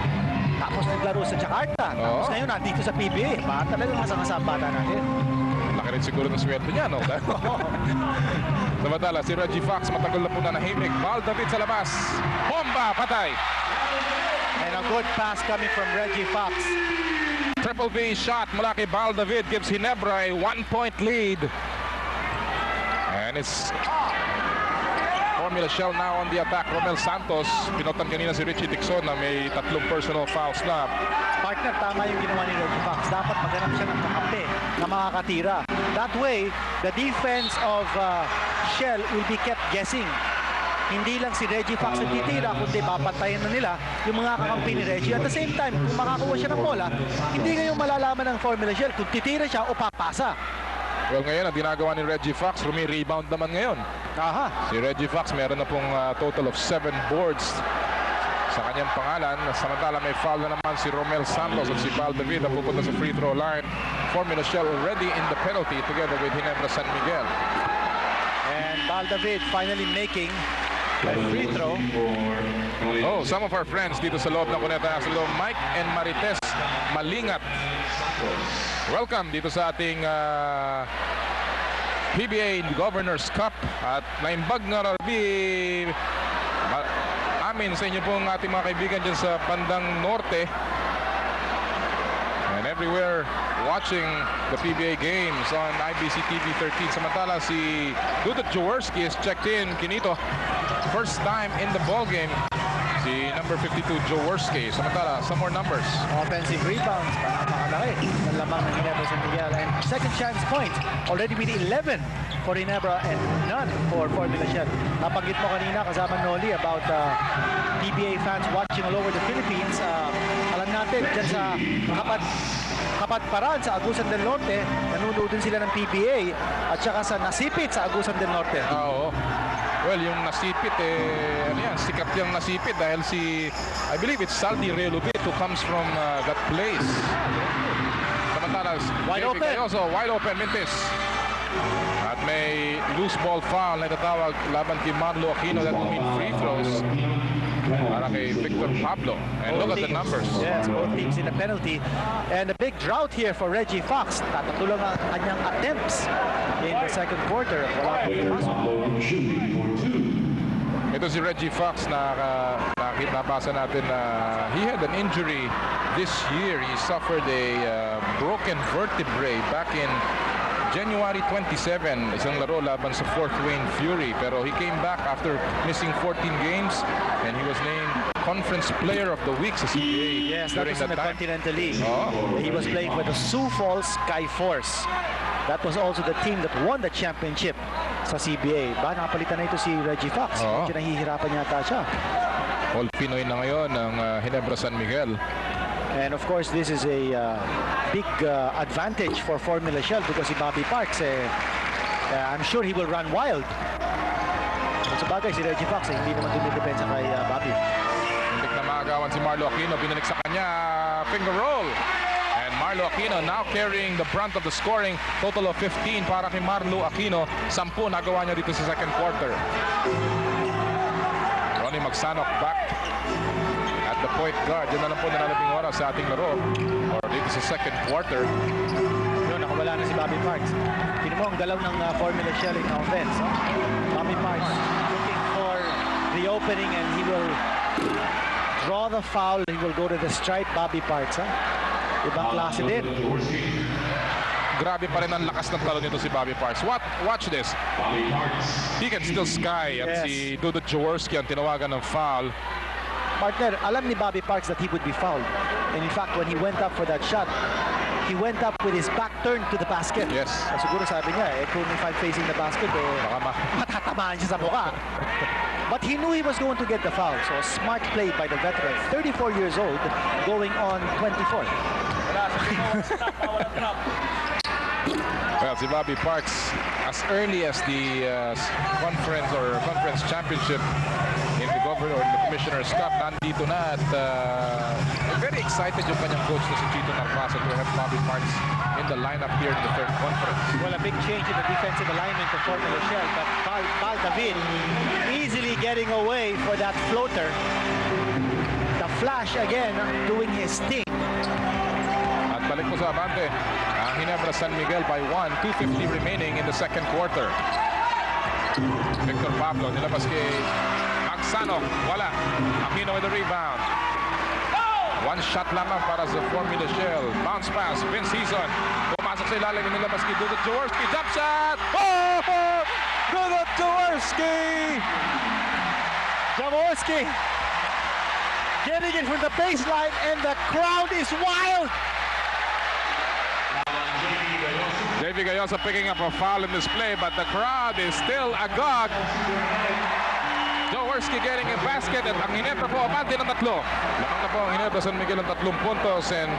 Tapos naglaro sa Jakarta. Tapos ngayon nandito sa PBA. Talagang masang-asa bata natin. Laki rin siguro ng swerte niya, no? Samantala, si Reggie Fox matagal na po na nahimik. Val David sa labas. Bomba! Patay! And a good pass coming from Reggie Fox. Triple V shot mula kay Val David gives Ginebra a 1-point lead. And it's Formula Shell now on the attack. Romel Santos, pinotan kanina si Richie Tixon na may 3 personal fouls na. Partner, tama yung ginawa ni Reggie Fox. Dapat maghanap siya ng kakampi na makakatira. That way, the defense of Shell will be kept guessing. Hindi lang si Reggie Fox ang titira, kundi papantayan na nila yung mga kakampi ni Reggie. At the same time, kung makakuha siya ng bola, hindi ngayon malalaman ng Formula Shell kung titira siya o papasa. Well, ngayon, ang ginagawa ni Reggie Fox, rumi-rebound naman ngayon. Aha. Si Reggie Fox, meron na pong total of 7 boards sa kanyang pangalan. Samantala, may foul na naman si Romel Santos at si Val David na pupunta sa free throw line. Formula Shell already in the penalty together with Ginebra San Miguel. And Val David finally making a free throw. Oh, some of our friends dito sa loob ng Cuneta Asilo, Mike and Marites Malingat. Welcome dito sa ating PBA Governors Cup at naimbag nga rabi amin sa inyo pong ating mga kaibigan dyan sa bandang norte and everywhere watching the PBA games on IBC TV 13. Samantala si Dudut Jaworski is checked in. Kinito, first time in the ball game si number 52 Jaworski. Samantala, some more numbers. Offensive rebounds, napakalaki ng lamang ng Ginebra San Miguel. And second chance point, already with 11 for Ginebra and none for Formula Shell. Nabanggit mo kanina kasama Noli about PBA fans watching all over the Philippines. Alam natin, dyan sa Kapatparan sa Agusan del Norte, nanonood din sila ng PBA at saka sa Nasipit sa Agusan del Norte. Oo. Well, yung Nasipit, ano yan, sikat yung Nasipit dahil si, I believe it's Saldi Relubit who comes from that place. Samantala, Wide open. Wide open, Mintis. At may loose ball foul na itatawag laban kay Marlo Aquino. That will mean free throws para kay Victor Pablo. And look at the numbers. Yes, both teams in a penalty. And a big drought here for Reggie Fox. Tatatulong ang kanyang attempts in the second quarter. Wala po Ito si Reggie Fox na nabasa natin na he had an injury this year. He suffered a broken vertebrae back in January 27, isang laro laban sa Fort Wayne Fury. Pero he came back after missing 14 games and he was named Conference Player of the Week sa CBA. Yes, that was in the Continental League. Oh. He was playing for the Sioux Falls Sky Force. That was also the team that won the championship sa CBA. Ba, napalitan na ito si Reggie Fox. Oh. Medyo nahihirapan yata siya. All Pinoy na ngayon ng Ginebra San Miguel. And of course, this is a big advantage for Formula Shell because si Bobby Parks, I'm sure he will run wild. At sa bagay, si Reggie Fox, hindi naman dumidepensa kay Bobby. Hindi na maagawan si Marlo Aquino. Binalik sa kanya, finger roll. And Marlo Aquino now carrying the brunt of the scoring. Total of 15 para kay Marlo Aquino. 10 nagawa niya dito sa second quarter. Ronnie Magsanok back at the point guard. Yan na lang po na nalabing oras sa ating laro. Or dito sa second quarter. Yun, nakawala na si Bobby Parks. Tingnan mo ang galaw ng Formula Shell in offense. Huh? Bobby Parks looking for the opening and he will draw the foul. He will go to the stripe. Bobby Parks. Huh? Ibang klase din. Grabe pa rin ang lakas ng talo nito si Bobby Parks. Watch this. He can still sky. At Yes. si Dudut Jaworski ang tinawagan ng foul. Partner, alam ni Bobby Parks that he would be fouled. And in fact, when he went up for that shot, he went up with his back turned to the basket. Yes. Siguro sabi niya, kung if I'm facing the basket, Baka matatamaan siya sa mukha. But he knew he was going to get the foul. So a smart play by the veteran, 34 years old, going on 24. Well, si Bobby Parks, as early as the conference championship in the Governor or in the Commissioner's Cup, nandito na at very excited yung kanyang coach na si Chito Narvaso to have Bobby Parks in the lineup here in the third conference. Well, a big change in the defensive alignment of Formula Shell, but Val David easily getting away for that floater. The Flash again doing his thing. At balik po sa abante, ang Ginebra San Miguel by 1, 2:50 remaining in the second quarter. Victor Pablo, nilabas kay Magsanok, wala. Aquino with the rebound. One shot lamang para sa Formula Shell. Bounce pass, Vince Hizon. Pumasok sa ilalim, nilabas kay Dudut Jaworski. Jump shot! Oh! Dudut Jaworski! Jaworski getting it from the baseline and the crowd is wild. JV Gayosa picking up a foul in this play, but the crowd is still agog. Jaworski getting a basket at ang Ginebra po abante ng 3. Lamang na po ang Ginebra San Miguel ng 3 puntos and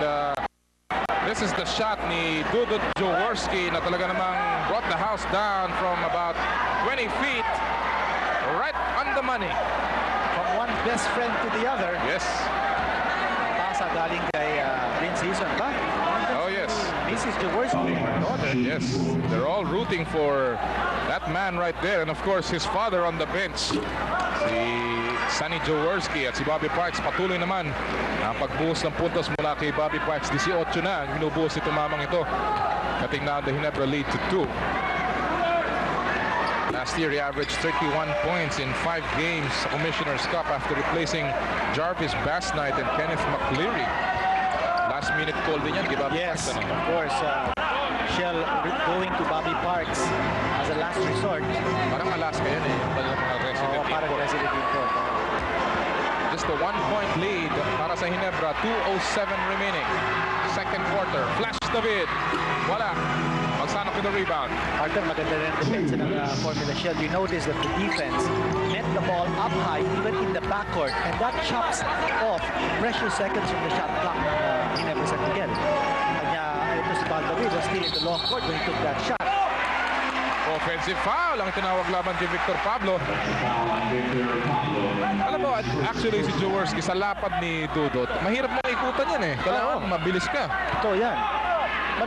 this is the shot ni Dudut Jaworski na talaga namang brought the house down from about 20 feet right on the money. From one best friend to the other. Yes. Pasa galing kay Vince Hizon ba? Oh yes. Mrs. Jaworski, her daughter. Yes, they're all rooting for that man right there. And of course, his father on the bench. Si Sonny Jaworski at si Bobby Parks patuloy naman ang pagbuhos ng puntos mula kay Bobby Parks. 18 na ang binubuhos nito mamang ito. Cutting down the Ginebra lead to 2. Last year, he averaged 31 points in 5 games sa Commissioner's Cup after replacing Jarvis Basnight and Kenneth McCleary. Last minute call din yan kay Bobby Yes, Parks. of course. Shell going to Bobby Parks as a last resort. Parang Alaska yan eh. Yung mga resident Parang import. resident import. just a 1-point lead para sa Ginebra. 2:07 remaining. Second quarter. Flash David. Wala. Magsanok with the rebound. Arthur, maganda rin ang defense ng Formula Shell. You notice that the defense met the ball up high, even in the backcourt, and that chops off precious seconds from the shot clock ng Ginebra San Miguel. Kanya, ito si Baldavid was still in the long court when he took that shot. Offensive foul ang tinawag laban kay Victor Pablo. Foul on Victor Pablo. Alam mo, actually si Jaworski sa lapad ni Dudot, mahirap mong ikutan yan eh. Kailangan mabilis ka. Ito, yan.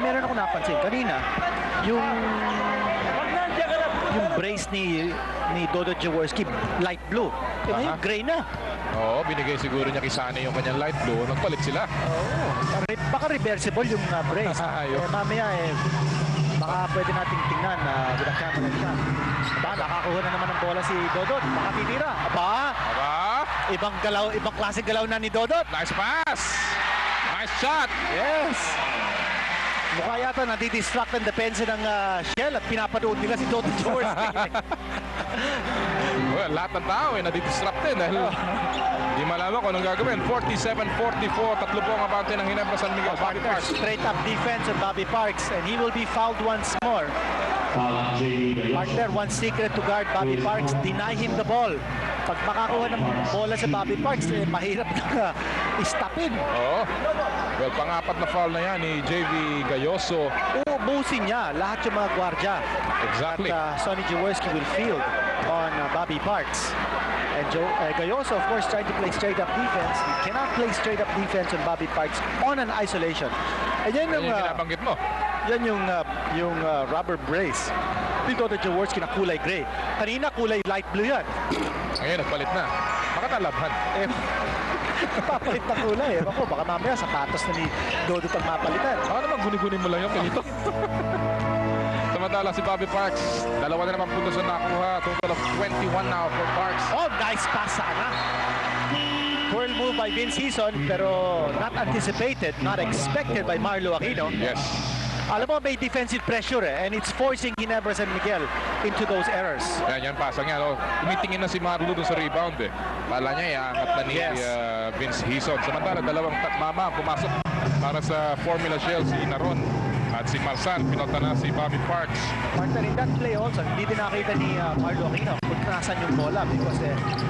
Meron ako napansin kanina, yung brace ni Dodot Jaworski, light blue. Ngayon, gray na. Oo, binigay siguro niya kay Sane yung kanyang light blue. Nagpalit sila. Oo. Baka reversible yung brace. Mamaya baka pwede nating tingnan na with a camera shot. Aba, nakakuha na naman ng bola si Dodot. Baka titira. Aba, ibang klaseng galaw na ni Dodot. Nice pass. Nice shot. Yes. Mukha yata nadidistract ang depensa ng Shell at pinapanood nila si Dodot Jaworski. Well, lahat ng tao nadidisrupt din dahil hindi malaman kung anong gagawin. 47-44, tatlo po ang abante ng Ginebra San Miguel. Bobby Parks. Straight up defense of Bobby Parks, and he will be fouled once more. Foul on JD Gayoso. Partner, one secret to guard Bobby Parks, deny him the ball. Pag makakuha ng bola sa Bobby Parks, mahirap na istapin. Oo. Well, pang-apat na foul na yan ni JV Gayoso. Uubusin niya lahat yung mga gwardya. Exactly. At Sonny Jaworski will field on Bobby Parks. And Gayoso, of course, trying to play straight-up defense. He cannot play straight-up defense on Bobby Parks on an isolation. And yan Yan yung kinabanggit mo. yan yung rubber brace. Dito na Jaworski na kulay gray. Kanina kulay light blue yan. Ngayon, nagpalit na. Makatalabhan. Papalit na kulay. Ako, baka mamaya sapatos na ni Dodot ang mapalitan. Baka naman guni-guni mo lang yung pinito. Samantala si Bobby Parks, dalawa na naman puntos na nakuha. Total of 21 now for Parks. Oh, nice pass sana. Twirl move by Vince Hison, pero not anticipated, not expected by Marlo Aquino. Yes. Alam mo, may defensive pressure and it's forcing Ginebra San Miguel into those errors. Yan pasang yan. Oh. Tumitingin na si Marlo doon sa rebound eh. Kala niya iangat na ni Vince Hison. Samantala, dalawang mama pumasok para sa Formula Shell, si Naron at si Marsan. Pinota na si Bobby Parks. Partner, in that play also, hindi din nakita ni Marlo Aquino kung nasan yung bola because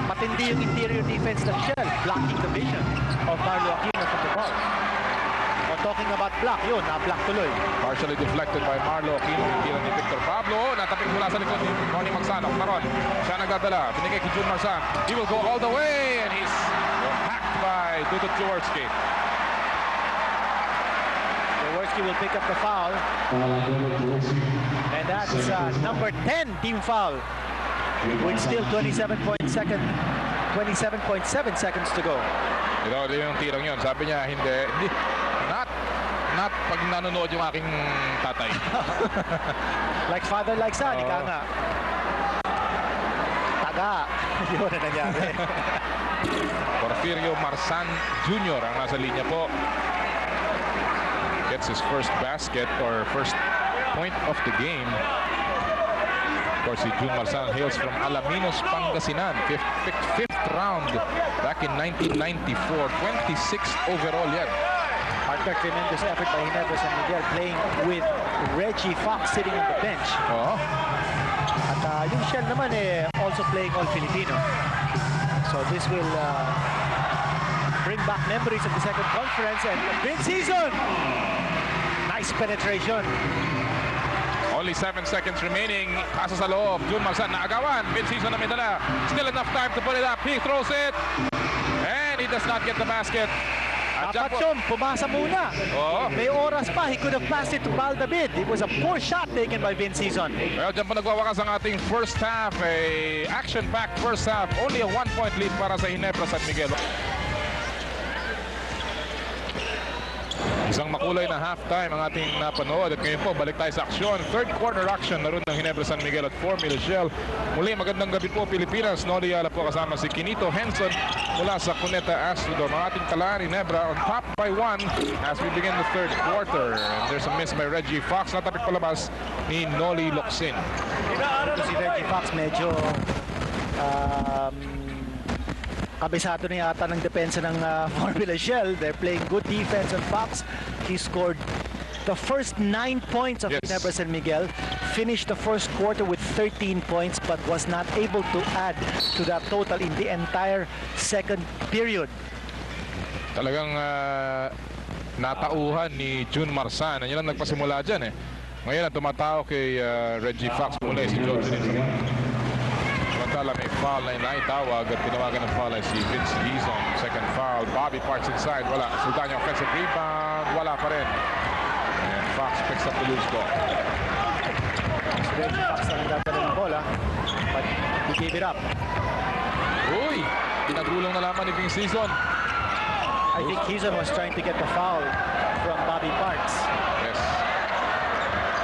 matindi yung interior defense ng Shell, blocking the vision of Marlo Aquino from the ball. Talking about block, yun, na-block tuloy. Partially deflected by Marlo Aquino. Hindi ni Victor Pablo. Natapik mula sa likod ni Ronnie Magsanok. Naron, siya nagdadala. Binigay kay Jun Marsan. He will go all the way and he's hacked by Dudot Jaworski. Jaworski will pick up the foul. Foul on Dudot Jaworski. And that's number 10 team foul with still 27.7 seconds to go. Ito yung tirang yun. Sabi niya, hindi. Not pag nanonood yung aking tatay. Like father, like son, ika nga. Taga. Yun na nangyari. Porfirio Marsan Jr. ang nasa linya po. Gets his first basket or first point of the game. Of course, si Jun Marsan hails from Alaminos, Pangasinan. Fifth round back in 1994. 26th overall yan. Partner, tremendous effort by Ginebra San Miguel playing with Reggie Fox sitting on the bench. Oh. At yung Shell naman also playing all Filipino. So this will bring back memories of the second conference and Vince Hison. Nice penetration. Only 7 seconds remaining. Pasa sa loob. Jun Marsan naagawan. Vince Hison na may dala. Still enough time to put it up. He throws it. And he does not get the basket. Dapat yun, pumasa muna. Oo. May oras pa. He could have passed it to Baldavid. It was a poor shot taken by Vince Hison. Well, dyan po nagwawakas ang ating first half. A action-packed first half. Only a 1-point lead para sa Ginebra San Miguel. Isang makulay na halftime ang ating napanood. At ngayon po, balik tayo sa aksyon. Third quarter action na rin ng Ginebra San Miguel at Formula Shell. Muli, magandang gabi po Pilipinas. Noli Ala po kasama si Kinito Henson mula sa Cuneta Astrodome. Ang ating talaan, Ginebra on top by 1 as we begin the third quarter. And there's a miss by Reggie Fox. Natapik palabas ni Noli Locsin. Ito si Reggie Fox medyo kabisado na yata ng depensa ng Formula Shell. They're playing good defense on Fox. He scored the first 9 points of Yes. Ginebra San Miguel, finished the first quarter with 13 points but was not able to add to that total in the entire second period. Talagang natauhan ni June Marsan. Yan ang nagpasimula dyan eh. Ngayon ang tumatao kay Reggie Fox muli si George Lin. Samantala may foul na inaitawag at tinawagan ng foul ay si Vince Lizon. Second foul. Bobby Parks inside. Wala. Sultanya offensive rebound. Wala pa rin. And Fox picks up the loose ball. Si Reggie Fox na nagdadala ng bola, but he gave it up. Uy! Pinagulong na lamang ni Vince Lizon. I think Kizon was trying to get the foul from Bobby Parks. Yes.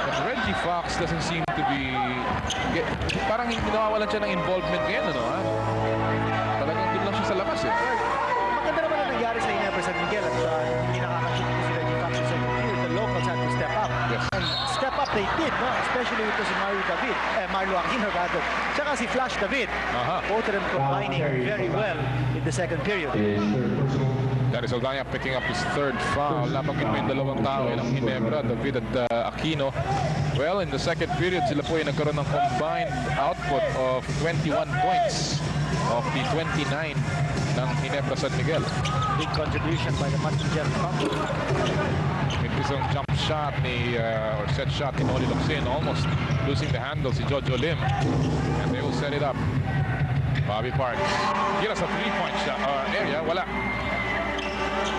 But Reggie Fox doesn't seem to be... Parang hindi nawawalan siya ng involvement ngayon, ano ha? Talagang doon lang siya sa labas eh. Maganda naman ang nangyari sa Ginebra San Miguel at hindi nakakashoot si Reggie Fox sa second period. The locals had to step up. Yes. And step up they did, no? Especially with si Marlo Aquino rather. Tsaka si Flash David. Both of them combining very well in the second period. His third personal. That is Aldana picking up his third foul. Napagin mo yung dalawang tao ng Ginebra, David at Aquino. Well, in the second period, sila po ay nagkaroon ng combined output of 21 points of the 29 ng Ginebra San Miguel. Big contribution by the Matsujan couple. With isang jump shot ni, or set shot ni Noli Locsin, almost losing the handle si Jojo Lim. And they will set it up. Bobby Parks. Gira sa three-point shot area, wala.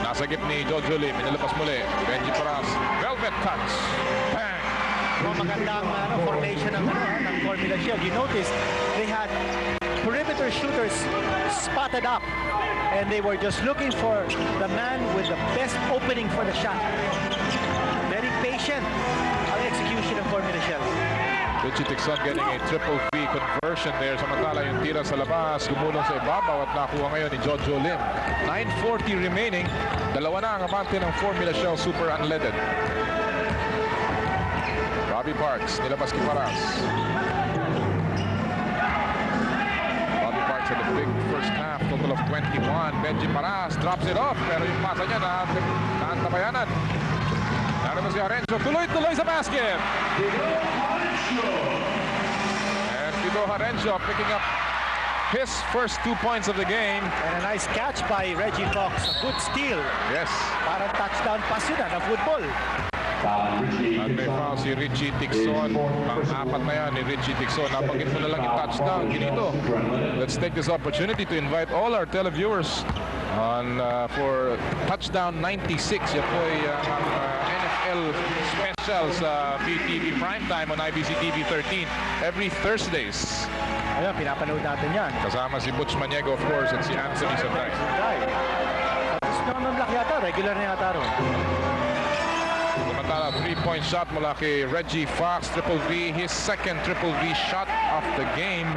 Nasa gip ni Jojo Lim, inilabas muli. Benji Paras, velvet touch. Bang! Magandang formation ng Formula Shell. You notice they had perimeter shooters spotted up and they were just looking for the man with the best opening for the shot. Very patient ang execution ng Formula Shell. Richie Tixon getting a triple V conversion there. Samantala yung tira sa labas, gumulong sa ibabaw at nakuha ngayon ni Jojo Lim. 9:40 remaining. Dalawa na ang abante ng Formula Shell Super Unleaded. Bobby Parks, nilabas kay Paras. Bobby Parks had a big first half, total of 21. Benji Paras drops it off, pero yung pasa niya naantabayanan. Narito si Arenzo, tuloy-tuloy sa basket. And Tito Arenzo picking up his first 2 points of the game. And a nice catch by Reggie Fox. A good steal. Yes. Parang touchdown pass yun na football. Foul Richie At may foul si Richie Tixon. Pang-apat na yan ni Richie Tixon. Napagin mo na lang yung touchdown. Ginito. Let's take this opportunity to invite all our televiewers on for touchdown 96. Yan po ay ang NFL special sa BTV Primetime on IBC TV 13 every Thursdays. Ayun, pinapanood natin yan. Kasama si Butch Maniego of course at si Anthony Santay. Tapos naman black yata, regular na yata ron. Samantala, 3-point shot mula kay Reggie Fox, triple V, his second triple V shot of the game.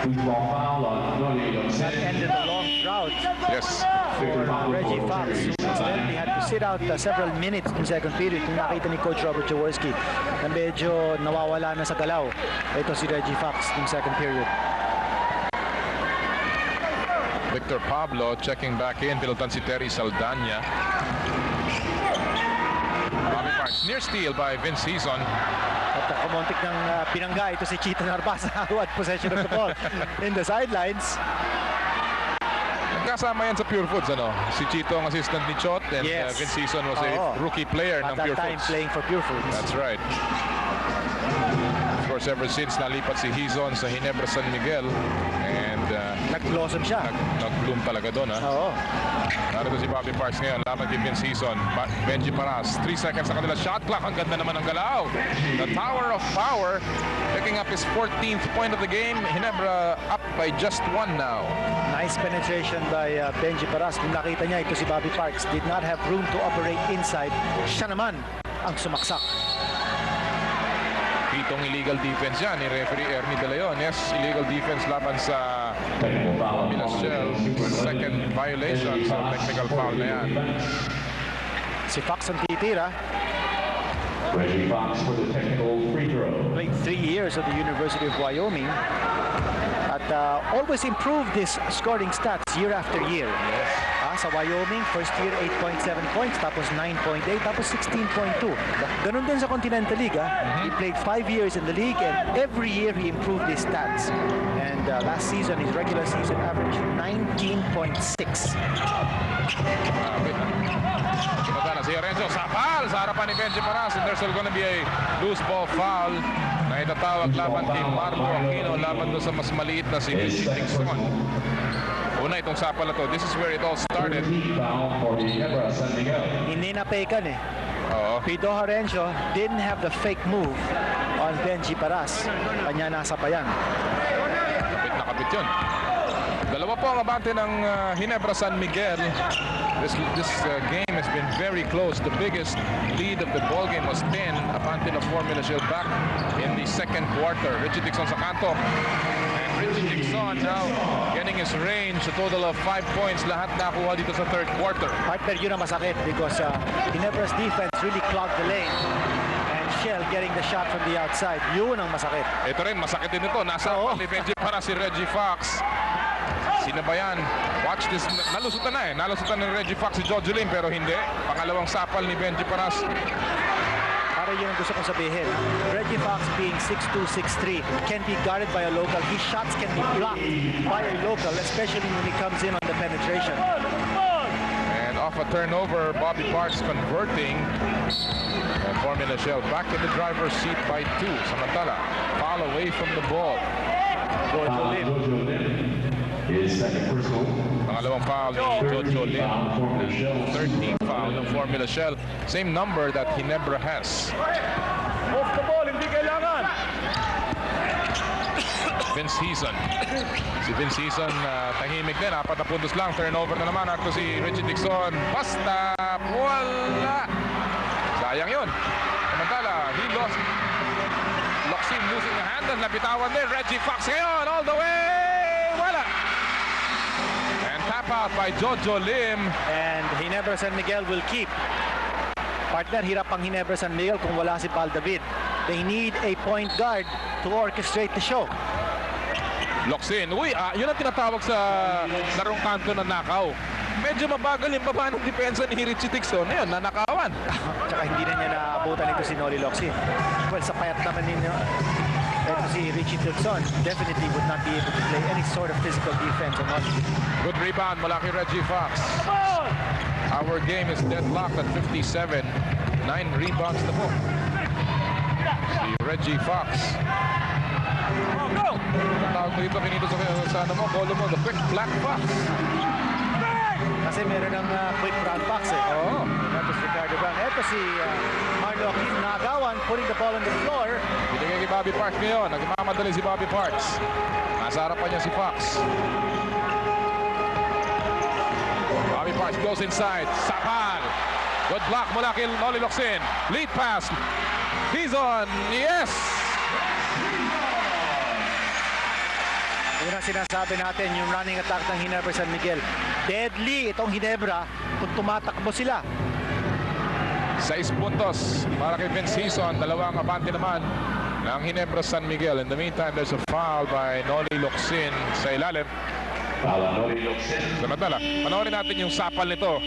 Football foul on Noli That Locsin. ended the long drought Yes. for Reggie Fox, who incidentally had to sit out several minutes in second period. Kung nakita ni Coach Robert Jaworski na medyo nawawala na sa galaw. Ito si Reggie Fox in second period. Victor Pablo checking back in, pinutan si Terry Saldana. Bobby Parks, near steal by Vince Hizon. At kumontik ng pinangga ito si Chito Narbasa who had possession of the ball in the sidelines. Kasama yan sa Pure Foods, ano? Si Chito ang assistant ni Chot and Yes. Vince Hizon was a Oo. rookie player At ng that Pure time Foods. playing for Pure Foods. That's right. Of course, ever since nalipat si Hizon sa Ginebra San Miguel and Nag-blossom siya. nag-bloom talaga doon, ha? Oo. Narito si Bobby Parks ngayon, laban kay Vince Hizon. Benji Paras, 3 seconds sa kanila. Shot clock, ang ganda naman ng galaw. The Tower of Power, picking up his 14th point of the game. Ginebra up by just 1 now. Nice penetration by Benji Paras. Kung nakita niya, ito si Bobby Parks did not have room to operate inside. Siya naman ang sumaksak. Pitong illegal defense yan ni referee Ernie De Leon. Yes, illegal defense laban sa Technical foul on Minas Shell. Second violation sa technical foul na yan. Si Fox ang titira. Reggie Fox for the technical free throw. Played 3 years at the University of Wyoming. At always improved his scoring stats year after year. Sa Wyoming, first year 8.7 points, tapos 9.8, tapos 16.2. Ganun din sa Continental League. He played 5 years in the league and every year he improved his stats. And last season, his regular season average 19.6. Sinatala si Renzo Sapal sa harapan ni Benji Paras, and there's gonna be a loose ball foul na itatawag laban kay Marco Aquino laban doon sa mas maliit na si Richie Dixon. Una itong sapal na to. This is where it all started. Foul for Ginebra San Miguel. Hindi na pekan Oo. Pido Harencio didn't have the fake move on Benji Paras. Kanya nasa pa yan. Kapit na kapit yun. Dalawa po ang abante ng Ginebra San Miguel. This game has been very close. The biggest lead of the ball game was 10 abante na Formula Shield back in the second quarter. Richie Dixon sa kanto. And Richie Dixon now getting his range. A total of 5 points. Lahat nakuha dito sa third quarter. Partner, yun ang masakit because Ginebra's defense really clogged the lane. And Shell getting the shot from the outside. Yun ang masakit. Ito rin, masakit din ito. Nasa ni Benji para si Reggie Fox. Sinabayan. Watch this. Nalusutan na Nalusutan ni Reggie Fox si Jojo Lim pero hindi. Pangalawang sapal ni Benji Paras. Para yun ang gusto kong sabihin. Reggie Fox being 6'2", 6'3", can be guarded by a local. His shots can be blocked by a local, especially when he comes in on the penetration. And off a turnover, Bobby Parks converting. And Formula Shell back in the driver's seat by 2. Samantala, foul away from the ball. Jojo Lim. Jojo Lim. His second personal. Pangalawang foul ni Jojo Lim. 13th foul ng Formula Shell. Same number that Ginebra has. Off the ball, hindi kailangan. Vince Heason. Si Vince Heason tahimik din. 4 na puntos lang. Turnover na naman. Ako si Richie Dixon. Basta wala. Sayang yun. Samantala, he lost. Loxin losing the handle. Nabitawan din. Reggie Fox ngayon. All the way. Wala. And tap out by Jojo Lim. And Ginebra San Miguel will keep. Partner, hirap ang Ginebra San Miguel kung wala si Pal David. They need a point guard to orchestrate the show. Loxin. Uy, yun ang tinatawag sa larong kanto ng nakaw. Medyo mabagal yung baba ng depensa ni Richie Dixon. Ayun, nanakawan. Tsaka hindi na niya naabutan ito si Noli Loxin. Well, sa payat naman ninyo, ito si Richie Dixon definitely would not be able to play any sort of physical defense on Noli. Good rebound mula kay Reggie Fox. Our game is deadlocked at 57. 9 rebounds na po. Si Reggie Fox. Tawag mo dito kinito sa ano mo, bolo mo, the quick black fox. Kasi meron ng quick brown fox Oo. Ito si Ricardo Brown. Ito si Marlo Aquino nagawan, putting the ball on the floor. Binigay kay Bobby Parks ngayon. Nagmamadali si Bobby Parks. Nasa harapan niya si Fox. Bobby Parks goes inside. Sapal. Good block mula kay Noli Loxin. Lead pass. He's on. Yes! Yun ang sinasabi natin, yung running attack ng Ginebra San Miguel. Deadly itong Ginebra kung tumatakbo sila. 6 puntos para kay Vince Heason. Dalawang abante naman ng Ginebra San Miguel. In the meantime, there's a foul by Noli Loxin sa ilalim. Foul on Noli Loxin. Samantala, panoorin natin yung sapal nito.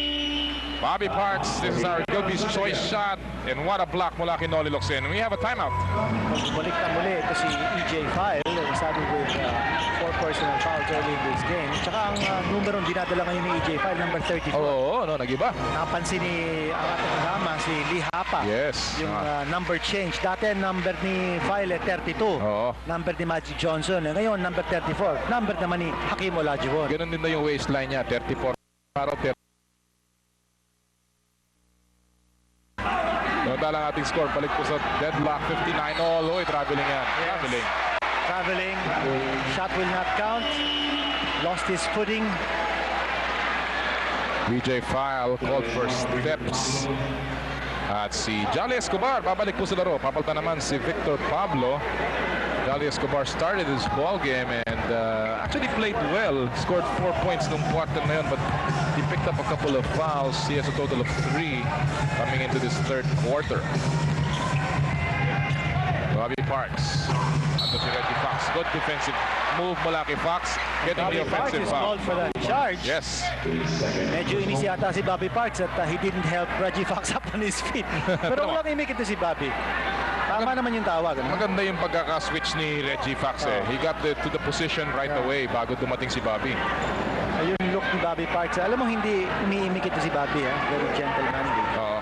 Bobby Parks, this is our Gilby's choice shot. And what a block mula kay Noli Loxin. We have a timeout. Balik na muli ito si EJ File. Sabi with 4 personal fouls early in this game. Tsaka ang numerong dinadala ngayon ni EJ File, number 34. Oo, no, nag-iba. Napansin ni ang ating kasama, si Lee Hapa. Yes. Yung number change. Dati number ni File 32. Oo. Number ni Magic Johnson. Ngayon, number 34. Number naman ni Hakeem Olajuwon. Ganun din na yung waistline niya, 34. Para 30. Samantala ang ating score, balik po sa deadlock, 59 all. Oy, traveling yan. Yes. Traveling. Shot will not count. Lost his footing. BJ File called for steps. At si Jolly Escobar, babalik po sa laro. Papalta naman si Victor Pablo. Jolly Escobar started his ball game and actually played well. Scored 4 points nung quarter na yun, but he picked up a couple of fouls. He has a total of 3 coming into this third quarter. Bobby Parks. Ando si Reggie Fox. Good defensive move mula kay Fox, getting the Bobby Parks offensive is foul. called for the charge. Yes. Medyo inis yata si Bobby Parks at he didn't help Reggie Fox up on his feet. Pero walang imik ito si Bobby. Tama naman yung tawag. Ano? Maganda yung pagkaka-switch ni Reggie Fox eh. He got to the position right away bago dumating si Bobby. Ayun yung look ni Bobby Parks. Alam mo, hindi umiimik ito si Bobby. Very gentlemanly. Oo.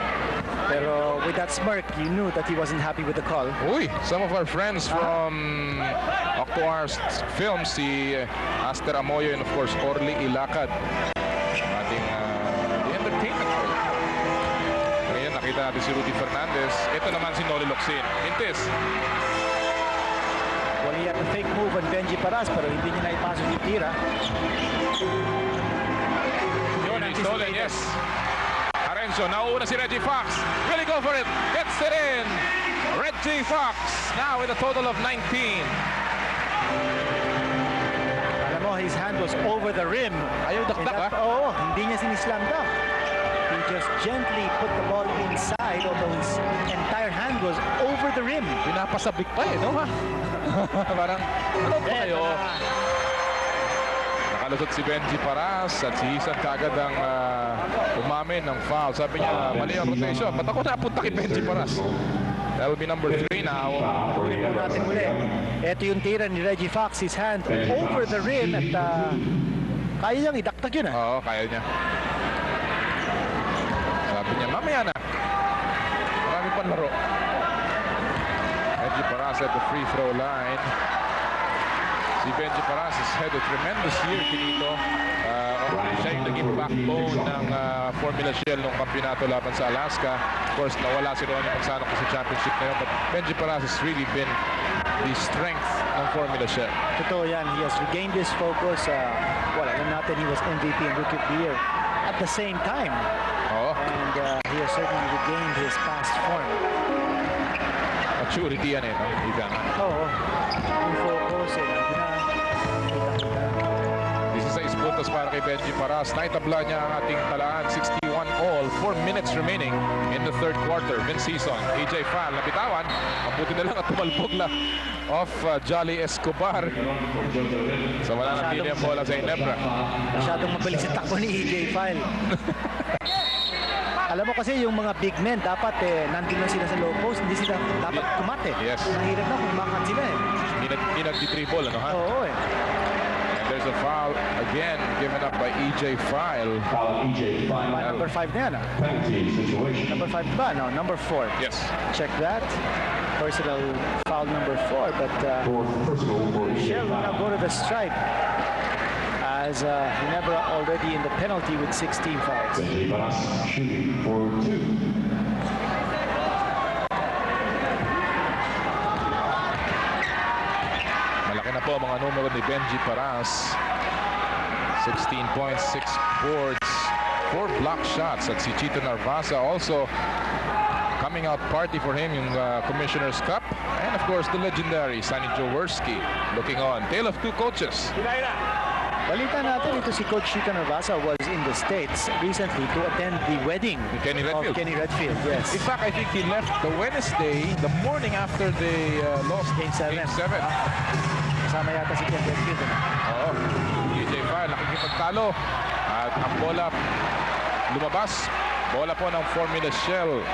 Pero with that smirk, you knew that he wasn't happy with the call. Uy, some of our friends from Octoars Films, si Aster Amoyo and of course Orly Ilacad. Ating the entertainment. Ngayon nakita natin si Rudy Fernandez. Ito naman si Noli Locsin. Intis. Well, he had the fake move on Benji Paras pero hindi niya naipasok yung tira. Yun, Stolen, yes. Arenzo, nauuna si Reggie Fox. Really go for it. Gets it in. Reggie Fox now with a total of 19. Alam mo, his hand was over the rim. Ayaw dakdak, ha? Oo, hindi niya sinislam dunk. He just gently put the ball inside, although his entire hand was over the rim. Pinapasabik pa eh, no ha? Parang, ano ba kayo? Nakalusot si Benji Paras at si Isan kagad ang umamin ng foul. Sabi niya, mali ang rotation. Ba't ako napunta kay Benji Paras? That will be number 3 now. Ulit po natin muli. Ito yung tira ni Reggie Fox, his hand over the rim at kaya niyang idaktak yun. Oo, kaya niya. Sabi niya, mamaya na. Marami pang laro. Benji Paras at the free throw line. Si Benji Paras has had a tremendous year dito. Siya yung naging backbone ng Formula Shell nung kampyonato laban sa Alaska. Of course, nawala si Ronnie Manzano sa championship na yun. But Benji Paras has really been the strength ng Formula Shell. Totoo yan. He has regained his focus. Well, alam natin he was MVP and Rookie of the Year at the same time. Oo. And he has certainly regained his past form. Maturity yan eh, no? Ika nga. Oo. Yung focus, Puntos para kay Benji Paras. Naitabla niya ang ating talaan. 61 all. 4 minutes remaining in the third quarter. Mid-season. AJ Fal nabitawan. Mabuti na lang at tumalbog lang off Jolly Escobar. So wala nang pili ang bola sa Ginebra. Masyadong mabilis yung takbo ni AJ File. Alam mo kasi yung mga big men dapat nandun lang sila sa low post, hindi sila dapat kumate. Yes. Mahirap na kung kumakat sila eh. Hindi nagdi-dribble, ano ha? Oo eh. There's a foul again given up by EJ File. Foul EJ File. Number 5 na yan ah. Penalty situation. Number 5 ba? No, number 4. Yes. Check that. Personal foul number 4, but Fourth personal for EJ Shell will now File. go to the stripe as Ginebra already in the penalty with 16 fouls. Benji Paras shooting for 2. Malaki na po ang mga numero ni Benji Paras. 16 points, 6 boards, 4 block shots. At si Chito Narvaza also coming out party for him yung Commissioner's Cup. And of course, the legendary Sonny Jaworski looking on. Tale of two coaches. Balita natin ito si Coach Chito Narvaza was in the States recently to attend the wedding Kenny Redfield. of Kenny Redfield. Yes. In fact, I think he left the Wednesday, the morning after they lost Game 7. Game 7. Kasama yata si Kenny Redfield. Oo. EJ File nakikipagtalo. At ang bola lumabas. Bola po ng Formula Shell.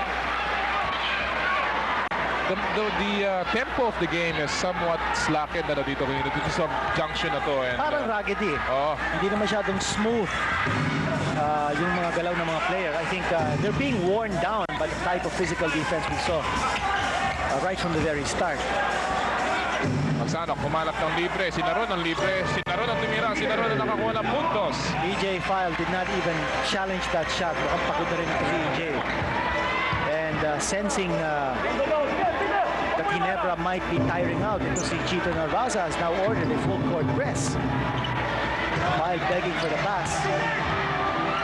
The tempo of the game is somewhat slackened na dito sa junction na to. And, Parang raggedy. oh, Hindi na masyadong smooth yung mga galaw ng mga player. I think they're being worn down by the type of physical defense we saw right from the very start. Magsano, kumalat ng libre. Sinaro ng libre. Sinaro ng tumira. Sinaro na nakakuha ng puntos. EJ File did not even challenge that shot. Mukhang pagod na rin ito si EJ. And sensing that Ginebra might be tiring out, ito si Chito Narvaza has now ordered a full court press. File begging for the pass.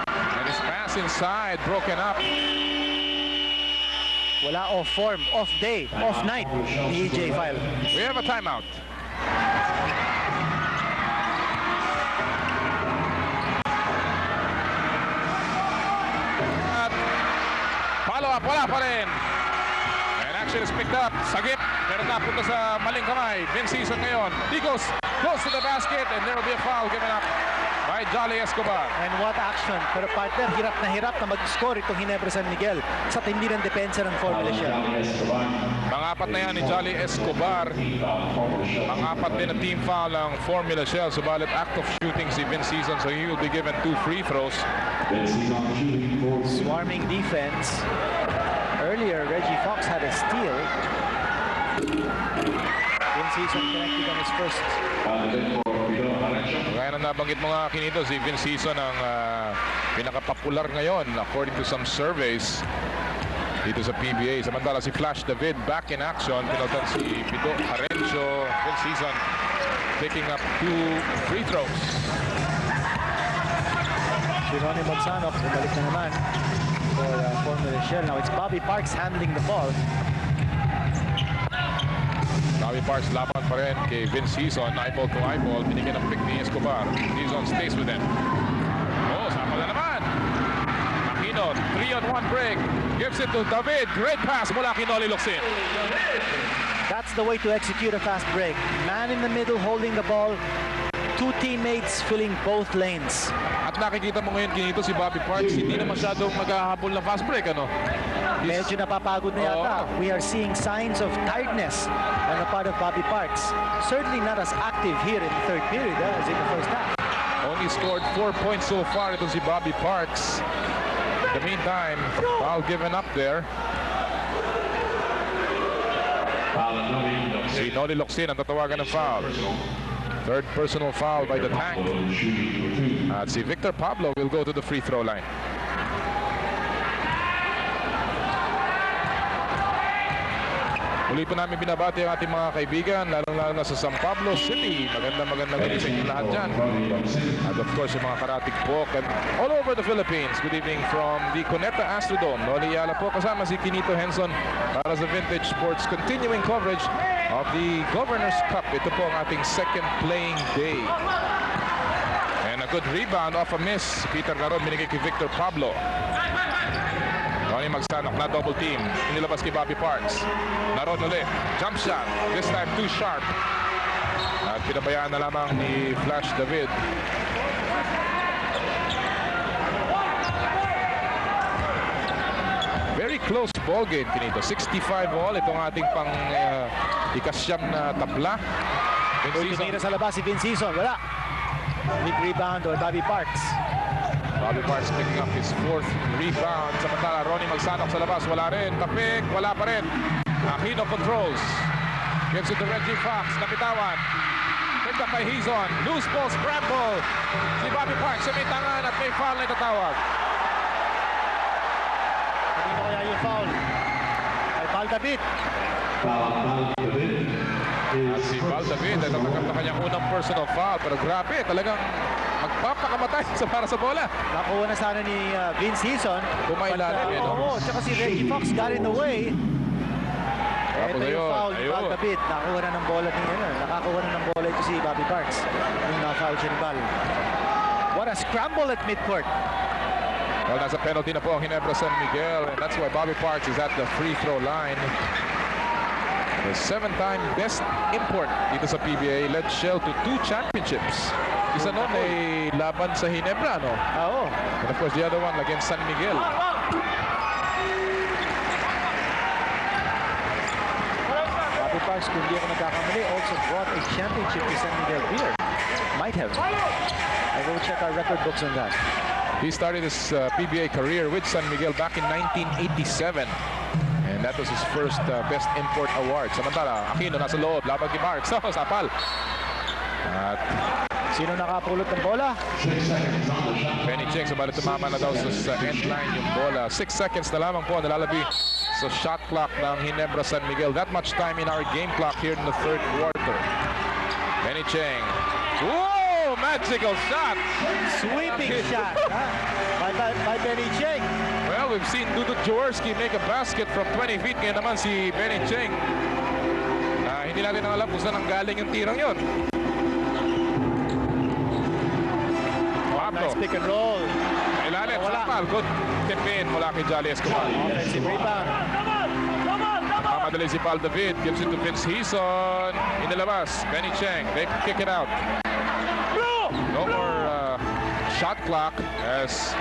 And his pass inside, broken up. Wala off form, off day, off night ni EJ File. We have a timeout. At follow up, wala pa rin. And action is picked up. Sagip, meron na punta sa maling kamay. Mid-season ngayon. Digos, Goes to the basket, and there will be a foul given up by Jolly Escobar. And what action. Pero partner, hirap na mag-score itong Ginebra San Miguel sa tindi ng depensa ng Formula Shell. Mga-apat na yan ni Jolly Escobar. Mga-apat din na team foul ng Formula Shell. Subalit act of shooting si Vince Season, so he will be given 2 free throws. Swarming defense. Earlier, Reggie Fox had a steal. Vince Season connected on his first. Kaya na nabanggit mo nga Kinito, si Vince Season ang pinaka-popular ngayon according to some surveys dito sa PBA. Samantala si Flash David back in action. Pinaltan si Pito Arencio. Vince Season picking up 2 free throws. Si Ronnie Magsanok, bumalik na naman for Formula Shell. Now it's Bobby Parks handling the ball. Bobby Parks laban pa rin kay Vince Season. Eyeball to eyeball. Binigyan ng pick ni Escobar. Season stays with him. Oh, sama na naman. Aquino, 3-on-1 break. Gives it to David. Great pass mula kay Noli Locsin. That's the way to execute a fast break. Man in the middle holding the ball. 2 teammates filling both lanes. At nakikita mo ngayon Kinito si Bobby Parks hindi na masyadong maghahabol ng fast break, ano? Medyo napapagod na yata. We are seeing signs of tiredness on the part of Bobby Parks. Certainly not as active here in the third period as in the first half. Only scored 4 points so far. Ito si Bobby Parks. In the meantime, foul given up there. Si Noli Locsin ang tatawagan ng foul. Third personal foul by the Tank. At si Victor Pablo will go to the free throw line. Muli po namin binabati ang ating mga kaibigan, lalong-lalo na sa San Pablo City. Magandang gabi sa inyo lahat dyan. At of course, yung mga karatig po all over the Philippines. Good evening from the Cuneta Astrodome. Noli Yala po kasama si Kinito Henson para sa Vintage Sports continuing coverage of the Governor's Cup. Ito po ang ating second playing day. And a good rebound off a miss. Peter Naron binigay kay Victor Pablo. Ronnie Magsanok na double team. Inilabas kay Bobby Parks. Naron ulit. Jump shot. This time too sharp. At pinabayaan na lamang ni Flash David. Very close ball game, Kinito. 65 all. Itong ating pang ikasyam na tabla. Tumira sa labas si Vince Season. Wala. Big rebound or Bobby Parks. Bobby Parks picking up his 4th rebound. Samantala, Ronnie Magsanok sa labas. Wala rin. Tapik. Wala pa rin. Aquino controls. Gives it to Reggie Fox. Napitawan. Picked up by Hizon. Loose ball scramble. Si Bobby Parks sa may tangan at may foul na itatawag. Kanino kaya yung foul? Ay Baldabit. At si Baldabit ay tatanggap na kanyang unang personal foul. Pero grabe, talagang magpapakamatay para sa bola. Nakuha na sana ni Vince Season. Kumailalim yun. Oo, tsaka si Reggie Fox got in the way. Ito yung foul ni Baldabit. Nakakuha na ng bola nakakuha na ng bola ito si Bobby Parks. Yung na-foul siya ni Bal. What a scramble at midcourt. Well, nasa penalty na po ang Ginebra San Miguel, and that's why Bobby Parks is at the free throw line. The 7-time best import dito sa PBA led Shell to 2 championships. Isa noon ay laban sa Ginebra, no? Oo. And of course, the other one against San Miguel. Bobby Parks, kung di ako nagkakamali, also brought a championship to San Miguel Beer. Might have. I will check our record books on that. He started his PBA career with San Miguel back in 1987. And that was his first Best Import Award. Samantala, Aquino nasa loob, laban kay Marks. Sapal. At sino nakapulot ng bola? Benny Cheng, subalit tumama na daw sa end line yung bola. 6 seconds na lamang po nalalabi sa shot clock ng Ginebra San Miguel. That much time in our game clock here in the third quarter. Benny Cheng. Whoa! Magical shot! Sweeping shot by Benny Cheng. Well, we've seen Dudut Jaworski make a basket from 20 feet. Ngayon naman si Benny Cheng. Hindi natin alam kung saan ang galing yung tirang yun. Nice pick and roll. Ilalim, Sapal. Good tip in mula kay Jolly Escobar. Offensive rebound. Nagmamadali si Pal David. Gives it to Vince Hison. Inilabas. Benny Cheng. They kick it out. No more shot clock as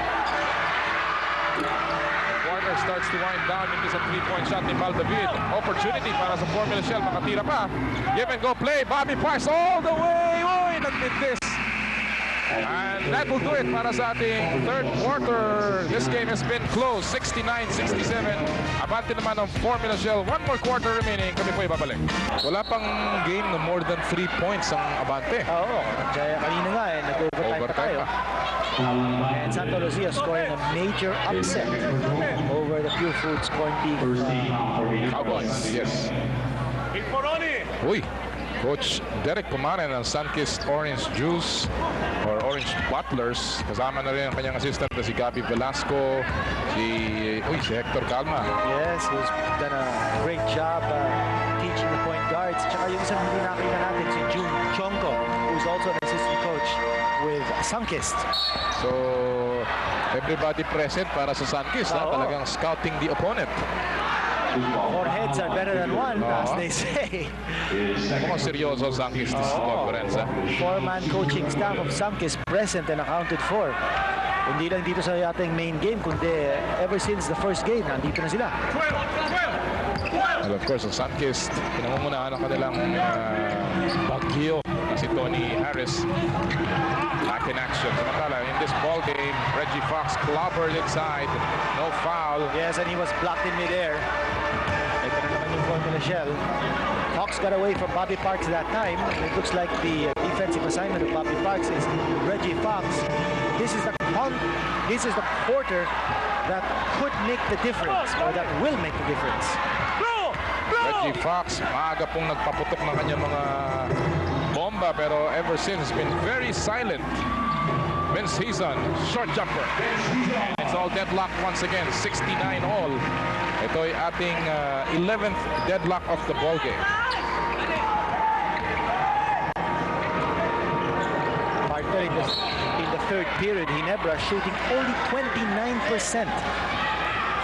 quarter starts to wind down into sa 3-point shot ni Pal David. Opportunity para sa Formula Shell. Makatira pa. Give and go play. Bobby Parks all the way. Uy, nag-miss. And that will do it para sa ating third quarter. This game has been close, 69-67. Abante naman ng Formula Shell. One more quarter remaining. Kami po ibabalik. Wala pang game na more than 3 points ang Abante. Oo, kaya kanina nga nag-overtime pa tayo. And Santa Lucia scoring a major upset over the Pure Foods Corn Beef Cowboys, yes. Uy, Coach Derek Pumanen ng Sunkist Orange Juice or Orange Butlers. Kasama na rin ang kanyang assistant na si Gabby Velasco, si Hector Calma. Yes, he's done a great job teaching the point guards. Tsaka yung isang hindi nakita natin, si June Chonko, who's also an assistant coach with Sunkist. So, everybody present para sa Sunkist. Talagang scouting the opponent. Four heads are better than one, as they say. Mukhang seryoso ang Sunkist conference. Four-man coaching staff of Sunkist present and accounted for. Hindi lang dito sa ating main game, kundi ever since the first game, nandito na sila. Well, of course, ang Sunkist, pinangungunahan ang kanilang bagyo na si Tony Harris. Back in action. Samantala, in this ball game, Reggie Fox clobbered inside. No foul. Yes, and he was blocked in midair. Ito na naman yung Formula Shell. Fox got away from Bobby Parks that time. It looks like the defensive assignment of Bobby Parks is Reggie Fox. This is the quarter that could make the difference, or that will make the difference. Reggie Fox, maaga pong nagpaputok ng kanyang mga bomba, pero ever since been very silent. Vince Hison, short jumper. And it's all deadlock once again, 69 all. Ito ay ating 11th deadlock of the ball game. Partner, in the third period, Ginebra shooting only 29%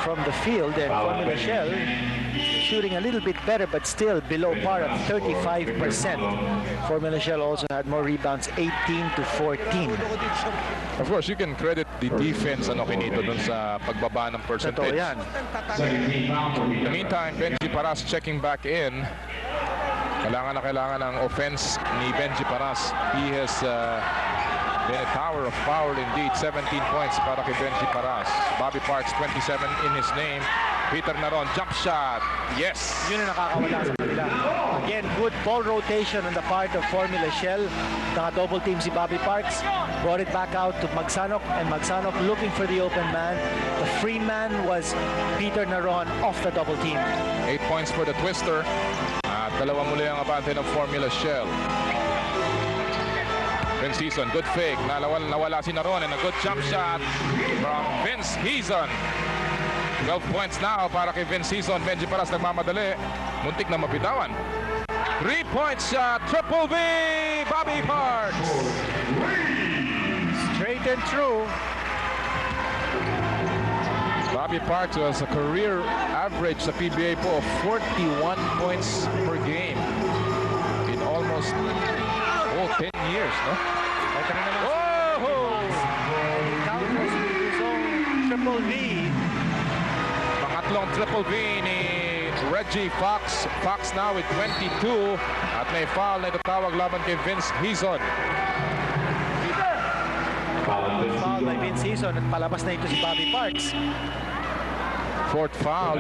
from the field, and Formula Shell shooting a little bit better, but still below par at 35%. Formula Shell also had more rebounds, 18-14. Of course, you can credit the defense Kinito dun sa pagbaba ng percentage. Totoo yan. In the meantime, Benji Paras checking back in. Kailangan ng offense ni Benji Paras. He has been a tower of power indeed. 17 points para kay Benji Paras. Bobby Parks, 27 in his name. Peter Naron, jump shot. Yes. Yun ang nakakawala sa kanila. Again, good ball rotation on the part of Formula Shell. Naka-double team si Bobby Parks. Brought it back out to Magsanok, and Magsanok looking for the open man. The free man was Peter Naron off the double team. 8 points for the Twister. At dalawa muli ang abante ng Formula Shell. Vince Hison, good fake. Nawala si Naron, and a good jump shot from Vince Hison. 12 points now para kay Vince Hison. Benji Paras nagmamadali. Muntik na mapitawan. 3-point shot. Triple V. Bobby Parks. Straight and true. Bobby Parks was a career average sa PBA po of 41 points per game in almost 10 years, no? Ito na naman. Counters with his own triple V. Pangatlong triple V ni Reggie Fox. Fox now with 22. At may foul na itatawag laban kay Vince Hison. Foul by Vince Hison, at palabas na ito si Bobby Parks. Fourth foul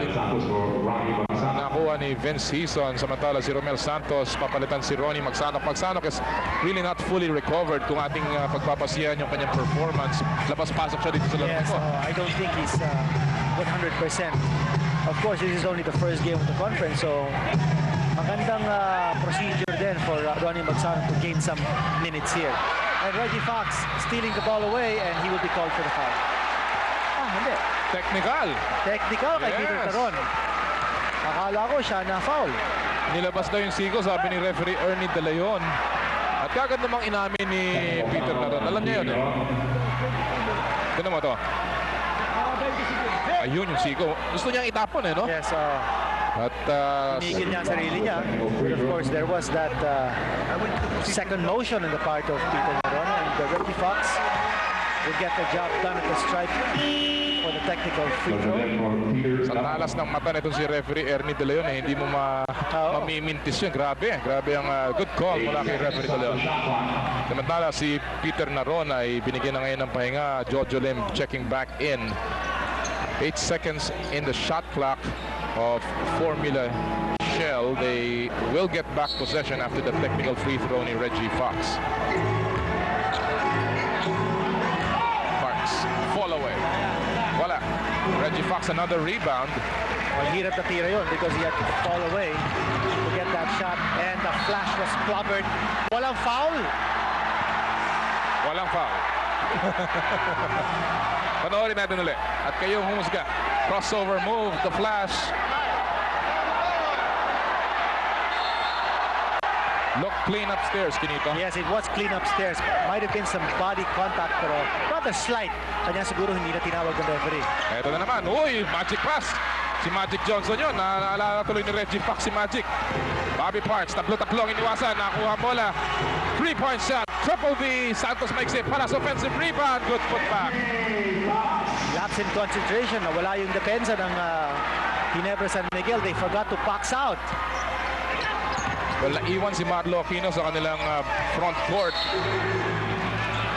nakuha ni Vince Hison. Samantala si Romel Santos papalitan si Ronnie Magsanok. Magsanok is really not fully recovered kung ating pagpapasiyan yung kanyang performance. Labas-pasok siya dito sa laro. Yes, I don't think he's 100%. Of course, this is only the first game of the conference, so magandang procedure then for Ronnie Magsanok to gain some minutes here. And Reggie Fox stealing the ball away, and he will be called for the foul. Hindi. Technical. Technical kay Peter Naron. Akala ko siya na foul. Nilabas daw yung sigo, sabi ni referee Ernie De Leon. At kagad namang inamin ni Peter Naron. Alam niya yun eh. Tignan mo to. Ayun yung sigo. Gusto niyang itapon eh, no? Yes, At Tinigil niya ang sarili niya. But of course, there was that second motion on the part of Peter Narona, and Reggie Fox will get the job done at the stripe for the technical free throw. sa talas ng mata nitong si referee Ernie De Leon, hindi mo mamimintis yun. Grabe ang good call mula kay referee De Leon. Samantala si Peter Narona ay binigyan na ngayon ng pahinga. Jojo Lim checking back in. 8 seconds in the shot clock of Formula Shell. They will get back possession after the technical free throw ni Reggie Fox. Parks, fall away. Wala. Reggie Fox another rebound. Mahirap na tira yun because he had to fall away to get that shot, and the flash was clobbered. Walang foul. Walang foul. Panoorin natin ulit. At kayong humusga. Crossover move, the flash. Look clean upstairs, Kinito. Yes, it was clean upstairs. Might have been some body contact, pero rather slight. Kanya siguro hindi na tinawag ng referee. Ito na naman. Uy, magic pass. Si Magic Johnson yun. Naalala tuloy ni Reggie Fox si Magic. Bobby Parks, tatlo-tatlong iniwasan. Nakuha bola. 3-point shot. Triple B. Santos makes it. Palas offensive rebound. Good putback. Lapse in concentration. Nawala yung depensa ng Ginebra San Miguel. They forgot to box out. Well, naiwan si Marlo Aquino sa kanilang front court.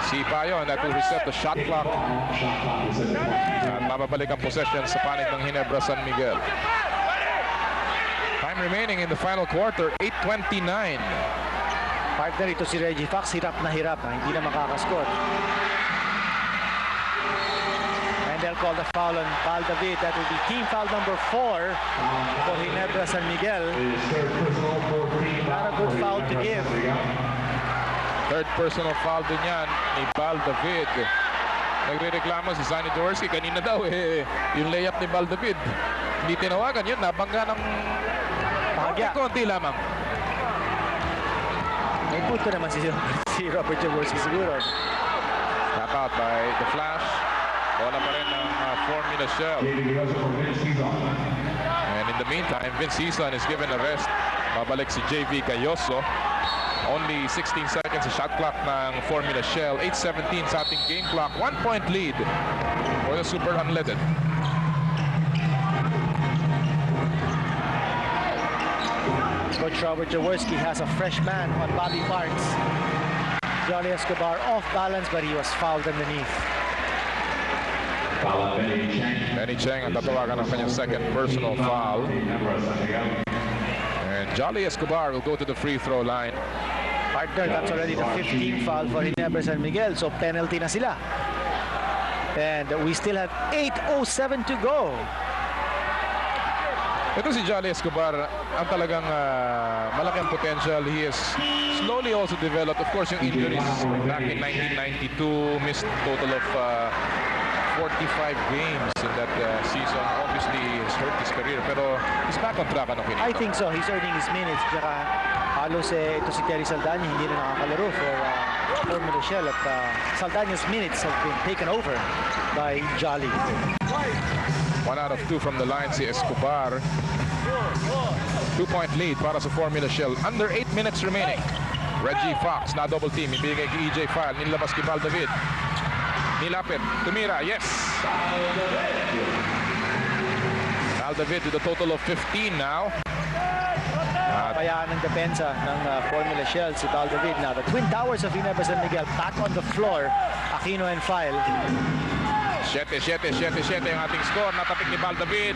Sipa yun. That will reset the shot clock. At mababalik ang possession sa panig ng Ginebra San Miguel. Time remaining in the final quarter. 8:29. Partner ito si Reggie Fox. Hirap na hindi na makakascore. And they'll call the foul on Val David. That will be team foul number 4 for Ginebra San Miguel. Not a good foul to give. Third personal foul din yan ni Val David. Nagre-reklamo si Sonny Jaworski. Kanina daw yung layup ni Val David. Hindi tinawagan yun. Nabangga ng konti lamang. May punto naman si Robert Jaworski siguro. Tap out by the flash. Bola pa rin ng Formula Shell. And in the meantime, Vince Hison is given a rest. Babalik si JV Gayoso. Only 16 seconds sa shot clock ng Formula Shell. 8:17 sa ating game clock. 1-point lead for the Super Unleaded. Coach Robert Jaworski has a fresh man on Bobby Parks. Johnny Escobar off balance, but he was fouled underneath. Benny Cheng ang tatawagan ng kanyang second personal foul. And Jolly Escobar will go to the free throw line. Partner, that's already the 15th foul for Ginebra San Miguel, so penalty na sila. And we still have 8:07 to go. Ito si Jolly Escobar, ang talagang malaki ang potential. He has slowly also developed. Of course, yung injuries back in 1992, missed total of 45 games in that season. Obviously, has hurt his career, pero he's back on track. I think so. He's earning his minutes. Tsaka halos ito si Terry Saldana hindi na nakakalaro for Formula Shell. At Saldana's minutes have been taken over by Jolly. 1 out of 2 from the line si Escobar. 2-point lead para sa Formula Shell. Under 8 minutes remaining. Reggie Fox na double team. Ibigay kay EJ File. Nilabas kay Val David. Nilapit. Tumira. Yes. Val David with a total of 15 now. Payaan ng depensa ng Formula Shell si Val David. Now the Twin Towers of Ginebra San Miguel back on the floor. Aquino and File. 7 yung ating score. Natapik ni Val David.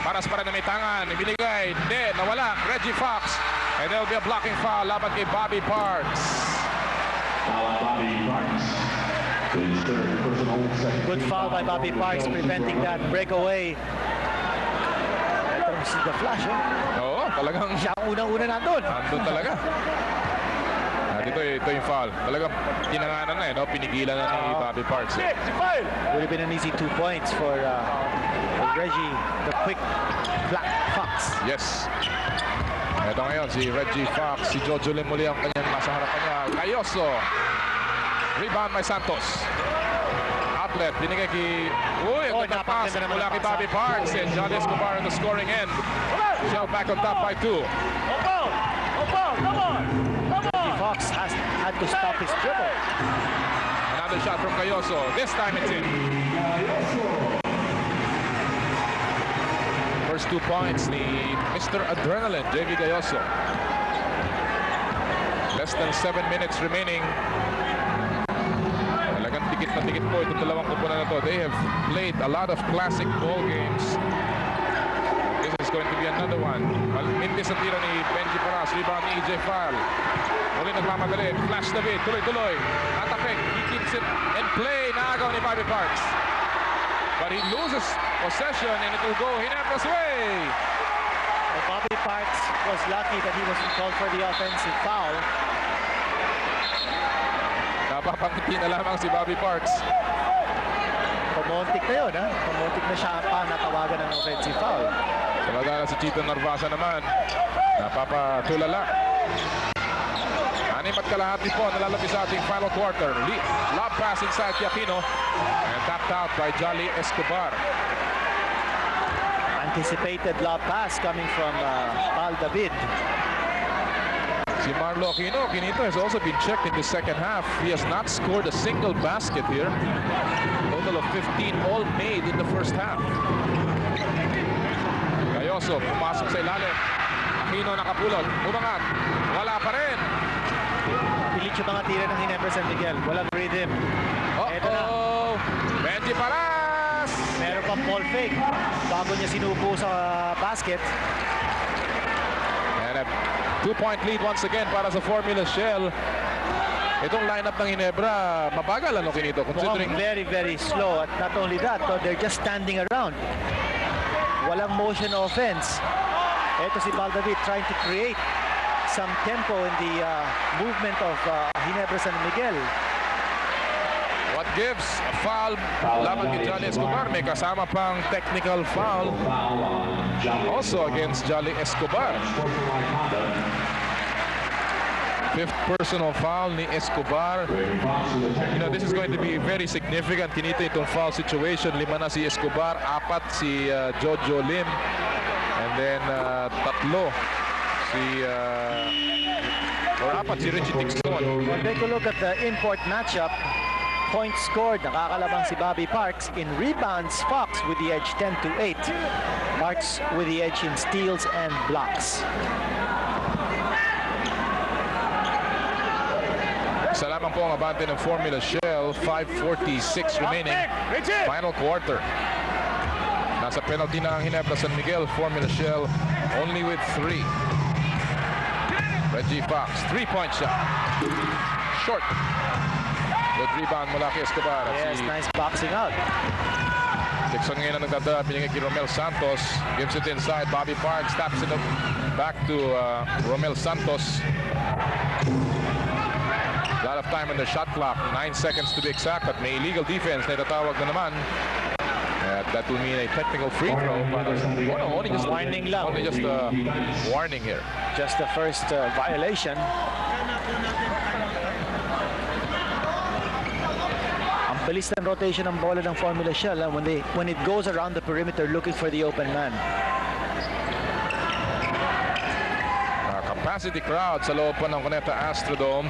Paras pa rin na may tangan. Ibinigay. Hindi. Nawala. Reggie Fox. And there'll be a blocking foul laban kay Bobby Parks. Good foul by Bobby Parks preventing that breakaway. Ito si The Flash. Oo, talagang Siya ang unang-una nandun. nandun talaga. At ito yung foul. Talagang tinanganan na no? Pinigilan na ni Bobby Parks. Would have been an easy 2 points for Reggie, the quick Black Fox. Yes. Ito ngayon si Reggie Fox. Si Jojo Lim muli ang kanyang nasa harapan niya. Gayoso. Rebound by Santos. Outlet. Binigay kay... Uy, ang ganda pass mula kay Bobby Parks. And Johnny Escobar in the scoring end. Shell back on top by 2. Fox has had to stop his dribble. Another shot from Gayoso. This time it's in. First 2 points ni Mr. Adrenaline, JV Gayoso. Less than 7 minutes remaining. Talagang tikit na tikit po itong dalawang kupunan na to. They have played a lot of classic ball games. This is going to be another one. Mintis ang tira ni Benji Paras. Rebound ni EJ Fal. Muli nagmamadali. Flash David. Tuloy-tuloy. Atapek. He keeps it in play. Naagaw ni Bobby Parks. But he loses possession and it will go Ginebra's way. Well, Bobby Parks was lucky that he wasn't called for the offensive foul. Napapangiti na lamang si Bobby Parks. Pumuntik na yun, ha? Pumuntik na siya pa natawagan ng offensive foul. Samantala si Chito Narvasa naman. Napapatulala. 6 at kalahati po nalalapis sa ating final quarter. Lob pass inside kay Aquino. And tapped out by Jolly Escobar. Anticipated lob pass coming from Pal David. Si Marlo Aquino, Quinito, has also been checked in the second half. He has not scored a single basket here. Total of 15 all made in the first half. Gayoso, pumasok sa ilalim. Aquino nakapulot. Umangat. Wala pa rin. Pilit yung mga tira ng Ginebra San Miguel. Walang rhythm. Eto na. Benji Paras! Meron pang ball fake. Bago niya sinupo sa basket. And a 2-point lead once again para sa Formula Shell. Itong lineup ng Ginebra, mabagal ano Quinito? Considering Very, very slow. At not only that, they're just standing around. Walang motion offense. Ito si Pal David trying to create some tempo in the movement of Ginebra San Miguel. what gives a foul laban kay Jolly Escobar. May kasama pang technical foul also against Jolly Escobar. 5th personal foul ni Escobar. You know, this is going to be very significant. Kinita itong foul situation. 5 na si Escobar, 4 si Jojo Lim, and then 3 si or 4 si Richie Dixon. Well, take a look at the import matchup. Points scored, nakakalabang si Bobby Parks. In rebounds, Fox with the edge 10-8. Parks with the edge in steals and blocks. Isa lamang po ang abante ng Formula Shell. 5:46 remaining. Final quarter. Nasa penalty na ang Ginebra San Miguel. Formula Shell only with 3. Reggie Fox, 3-point shot. Short. Good rebound mula kay Escobar. Yes, nice boxing out. Dixon ngayon ang nagdadala. Binigay kay Romel Santos. Gives it inside. Bobby Parks taps it up back to Romel Santos. A lot of time on the shot clock. 9 seconds to be exact. At may illegal defense na itatawag na naman. That will mean a technical free throw. Only just Warning lang. Only just a warning here. Just the first violation. Ang bilis ng rotation ng bola ng Formula Shell when it goes around the perimeter looking for the open man. Capacity crowd sa loob pa ng Cuneta Astrodome.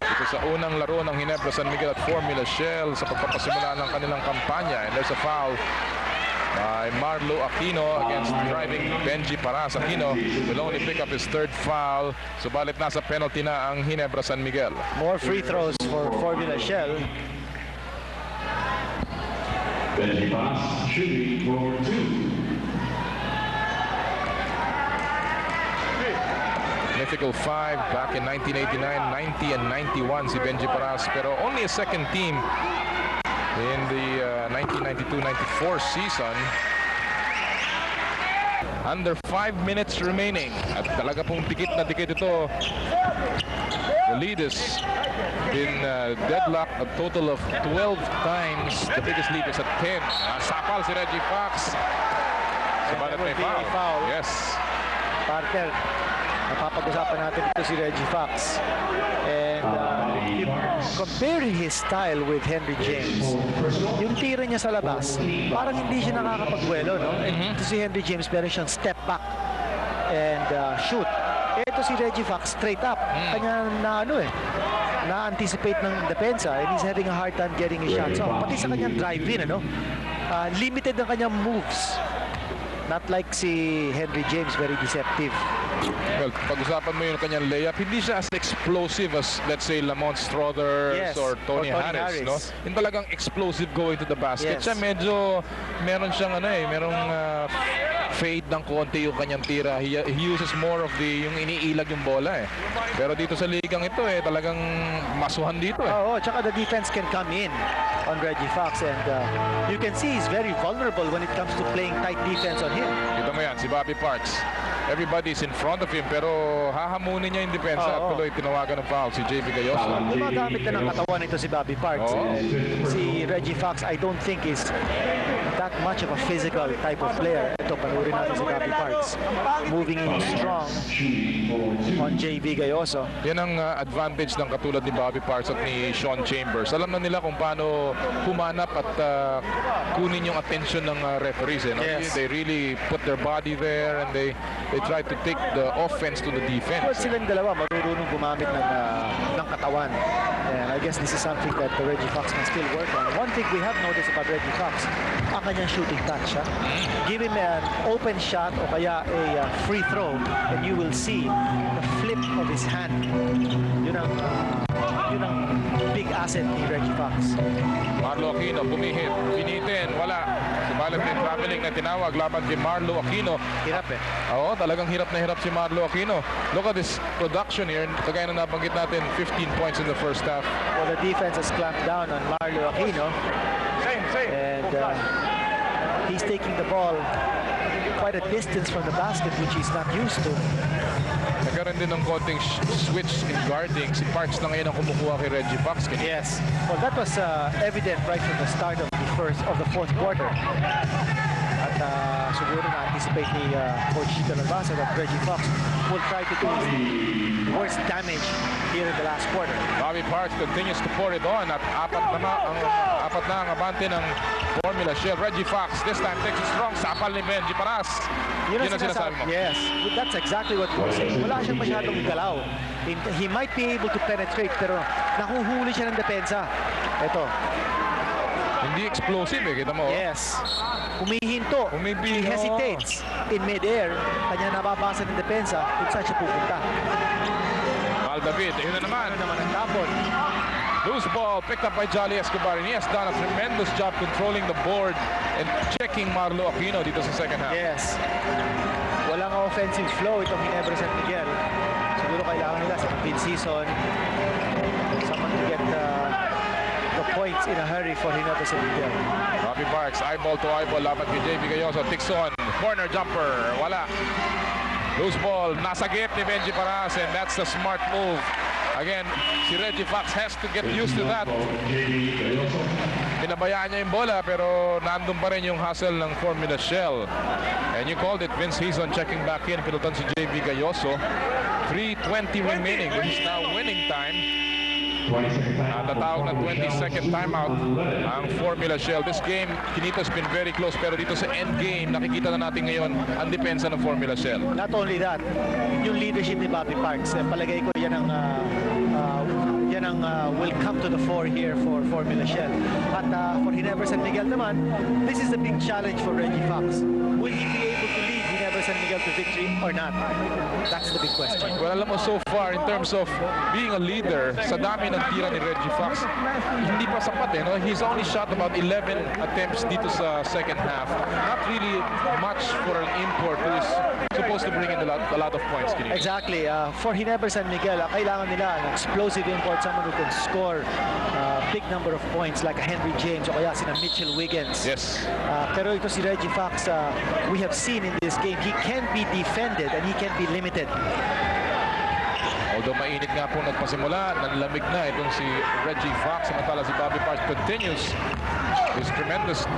Ito sa unang laro ng Ginebra San Miguel at Formula Shell sa pagpapasimula ng kanilang kampanya. And there's a foul by Marlo Aquino against driving Benji Paras. Aquino will only pick up his 3rd foul. Subalit nasa penalty na ang Ginebra San Miguel. More free throws for Formula Shell. Benji Paras shooting for 2. Mythical 5 back in 1989, 90 and 91 si Benji Paras, pero only a second team in the 1992-94 season. Under 5 minutes remaining at talaga pong dikit na dikit ito. The lead has been deadlocked a total of 12 times. The biggest lead is at 10. Sapal si Reggie Fox. Sabalat may foul. Yes. Partner, napapag-usapan natin dito si Reggie Fox. And Bobby Parks. compare his style with Henry James, yung tira niya sa labas, parang hindi siya nakakapagbuelo, no? Ito si Henry James, meron siyang step back and shoot. Ito si Reggie Fox, straight up. Kanya na-anticipate ng depensa and he's having a hard time getting his shots off. Pati sa kanyang drive-in, limited ang kanyang moves. Not like si Henry James, very deceptive. Well, pag-usapan mo yung kanyang layup, hindi siya as explosive as, let's say, Lamont Strothers Yes, or Tony or Tony Harris, Harris. no? Yung talagang explosive going to the basket. Yes. Siya medyo, meron siyang merong fade ng konti yung kanyang tira. He uses more of yung iniilag yung bola Pero dito sa ligang ito talagang masuhan dito Oo, tsaka the defense can come in on Reggie Fox and you can see he's very vulnerable when it comes to playing tight defense on him. Kita mo yan, si Bobby Parks. Everybody's in front of him pero hahamunin niya yung depensa at Oo. tuloy tinawagan ng foul si JV Gayoso. Gumagamit na ng katawan ito si Bobby Parks. Oo. Si Reggie Fox, I don't think is that much of a physical type of player. Ito, panurin natin si Bobby Parks. Moving in strong on JV Gayoso. Yan ang advantage ng katulad ni Bobby Parks at ni Sean Chambers. Alam na nila kung paano humanap at kunin yung attention ng referees. No? Yes. They really put their body there and they try to take the offense to the Well, defense. silang dalawa marunong gumamit ng katawan. And I guess this is something that Reggie Fox can still work on. One thing we have noticed about Reggie Fox, ang kanyang shooting touch. Give him an open shot o kaya a free throw and you will see the flip of his hand. Yun ang big asset ni Reggie Fox. Marlo Aquino bumihit, pinitin, wala. Subalit may traveling na tinawag laban kay Marlo Aquino. Hirap Oo, talagang hirap na hirap si Marlo Aquino. Look at this production here. Kagaya na nabanggit natin, 15 points in the first half. Well, the defense has clamped down on Marlo Aquino. And he's taking the ball quite a distance from the basket, which he's not used to. Nagkaroon din ng konting switch in guarding. Si Parks na ngayon ang kumukuha kay Reggie Fox. Yes. Well, that was evident right from the start of the fourth quarter. At siguro na-anticipate ni Coach Chito Nalbasa that Reggie Fox will try to do the worst damage here in the last quarter. Bobby Parks continues to pour it on at apat na ang abante ng Formula Shell. Reggie Fox this time takes it strong. Sapal ni Benji Paras. Yun ang sinasabi mo. Yes, that's exactly what we're saying. Wala siyang masyadong galaw. He might be able to penetrate pero nahuhuli siya ng depensa. Ito. Hindi explosive kita mo. Yes. Humihinto. Humihinto. He hesitates in mid-air. Kanya nababasa ng depensa kung saan siya pupunta. Al David, yun na naman. Ano naman ang tapon? Loose ball picked up by Jolly Escobar and he has done a tremendous job controlling the board and checking Marlo Aquino dito sa second half. Yes. Walang offensive flow itong Ginebra San Miguel. Siguro kailangan nila sa mid-season someone to get the points in a hurry for Ginebra San Miguel. Bobby Parks, eyeball to eyeball laban kay JV Gayoso. Tixon, corner jumper, wala. Loose ball, nasa gap ni Benji Paras and that's the smart move. Again, si Reggie Fox has to get used to that. Pinabayaan niya yung bola pero nandun pa rin yung hustle ng Formula Shell. And you called it, Vince Hizon checking back in. Pinutan si JV Gayoso. 3:20 remaining. This is now winning time. At natawag na 22nd timeout ang Formula Shell. This game, Kinito's been very close pero dito sa end game, nakikita na natin ngayon ang depensa ng Formula Shell. Not only that, yung leadership ni Bobby Parks, palagay ko yan ang will come to the fore here for Formula Shell. At for Ginebra San Miguel naman, this is a big challenge for Reggie Fox. Will he be able to lead Ginebra San Miguel to victory or not? That's the big question. Well, alam mo, so far, in terms of being a leader, sa dami ng tira ni Reggie Fox, hindi pa sapat no? He's only shot about 11 attempts dito sa second half. Not really much for an import who is supposed to bring in a lot of points. Exactly. For Ginebra San Miguel, kailangan nila an explosive import, someone who can score big number of points like a Henry James o kaya sina Mitchell Wiggins. Yes. Pero ito si Reggie Fox, we have seen in this game, he can be defended and he can be limited. Although mainit nga po nagpasimula, nanlamig na itong si Reggie Fox. Samantala si Bobby Parks continues his tremendous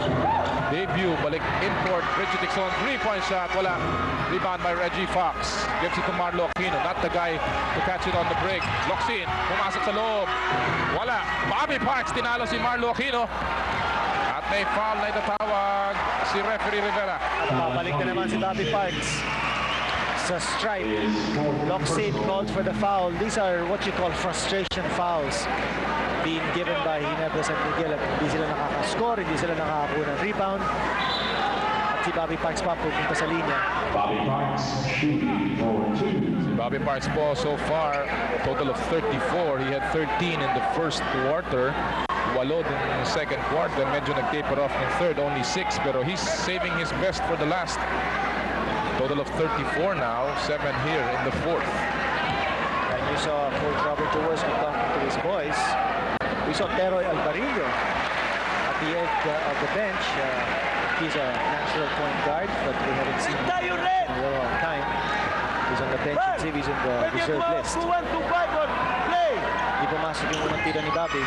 debut. Balik import, Bridget Dixon, 3-point shot. Wala. Rebound by Reggie Fox. Gives it to Marlo Aquino. Not the guy to catch it on the break. Locsin, pumasok sa loob. Wala. Bobby Parks, tinalo si Marlo Aquino. At may foul na itatawag si referee Rivera. At babalik na naman si Bobby Parks sa stripe. Locsin called for the foul. These are what you call frustration fouls being given by Ginebra San Miguel. At hindi sila nakakascore, hindi sila nakakakuha ng rebound. At si Bobby Parks pa pupunta sa linya. Bobby Parks shooting for 2. Si Bobby Parks po so far, total of 34. He had 13 in the first quarter. 8 din in the second quarter. Medyo nag-taper off in third, only 6. Pero he's saving his best for the last. Total of 34 now, 7 here in the fourth. And you saw Coach Robert Jaworski talking to his boys. We saw Teroy Alvarillo at the edge of the bench. He's a natural point guard, but we haven't seen him in a long time. He's on the bench and Zivi's on the reserve list. Hindi pumasok yung unang tira ni Bobby.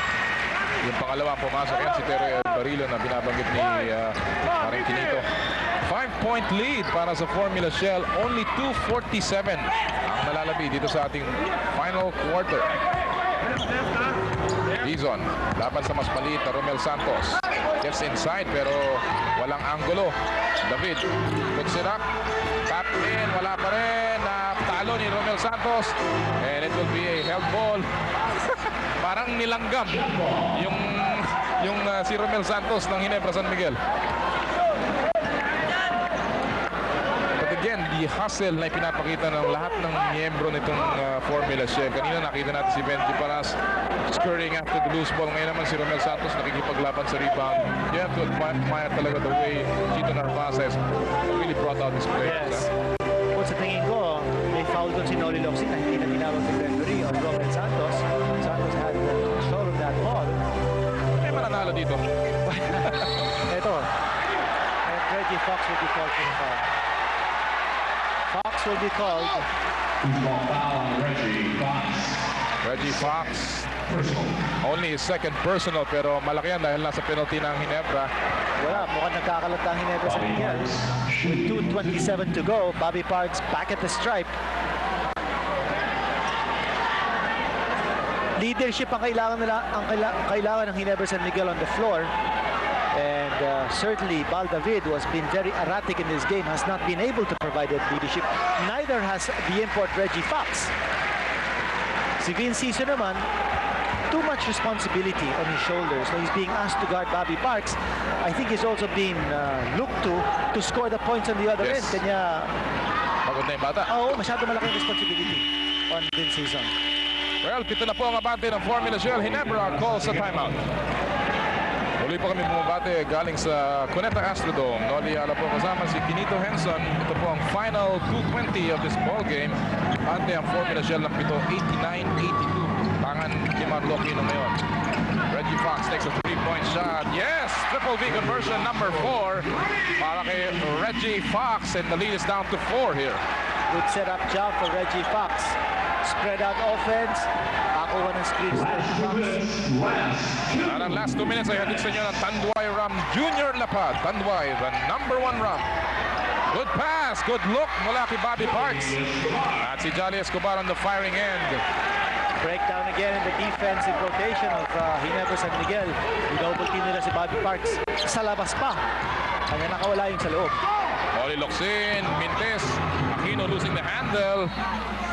Yung pangalawang pumasok yan si Teroy Alvarillo na binabanggit ni Maring Quinito. 5-point lead para sa Formula Shell. Only 2:47 ang nalalabi dito sa ating final quarter. Dizon, laban sa mas maliit na Romel Santos. Gets inside pero walang anggulo. David puts it up. Tap in, wala pa rin. Talo ni Romel Santos. And it will be a held ball. Parang nilanggam yung si Romel Santos ng Ginebra San Miguel. Again, the hustle na pinapakita ng lahat ng miyembro nitong Formula Shell. Kanina nakita natin si Benji Paras scurrying after the loose ball. Ngayon naman si Romel Santos nakikipaglaban sa rebound. You have to admire talaga the way Chito Narvaez has really brought out his players. Yes. Kung sa tingin ko, may foul doon si Noli Locsin na hindi na tinawag ni referee on Romel Santos. Santos had control of that ball. May mananalo dito. Ito. And Reggie Fox will be called for the foul. Fox will be called. Foul on Reggie Fox. Reggie Fox, only his second personal pero malaki yan dahil nasa penalty ng Ginebra. Wala, mukhang nagkakalata ang Ginebra San Miguel. With 2:27 to go, Bobby Parks back at the stripe. Leadership ang kailangan ng Ginebra San Miguel on the floor. And certainly, Bal David was been very erratic in this game, has not been able to provide that leadership. Neither has the import Reggie Fox. Si Vince Ciso naman, too much responsibility on his shoulders. So he's being asked to guard Bobby Parks. I think he's also been looked to score the points on the other end. Kanya, Pagod na yung bata. oo, masyado malaking responsibility on Vince Ciso. Well, pito na po ang abante ng Formula Shell. Ginebra calls sa timeout. Muli po kami bumabate galing sa Cuneta Astrodome. Noli Ala po kasama si Quinito Henson. Ito po ang final 2:20 of this ball game. Ante ang Formula Shell ng pito, 89-82. Tangan ni Marlo Aquino ngayon. Reggie Fox takes a 3-point shot. Yes! Triple V conversion number 4 para kay Reggie Fox. And the lead is down to 4 here. Good setup job for Reggie Fox. Spread out offense. Akuha ng screens to Fox. At ang last 2 minutes ay hatid sa inyo ng Tanduay Ram Junior Lapad. Tanduay, the number 1 ram. Good pass, good look mula kay Bobby Parks. At si Jolly Escobar on the firing end. Breakdown again in the defensive rotation of Ginebra San Miguel. Double team nila si Bobby Parks. Sa labas pa. Kanya nakawala yung sa loob. Oli Locsin, Mintes, Aquino losing the handle.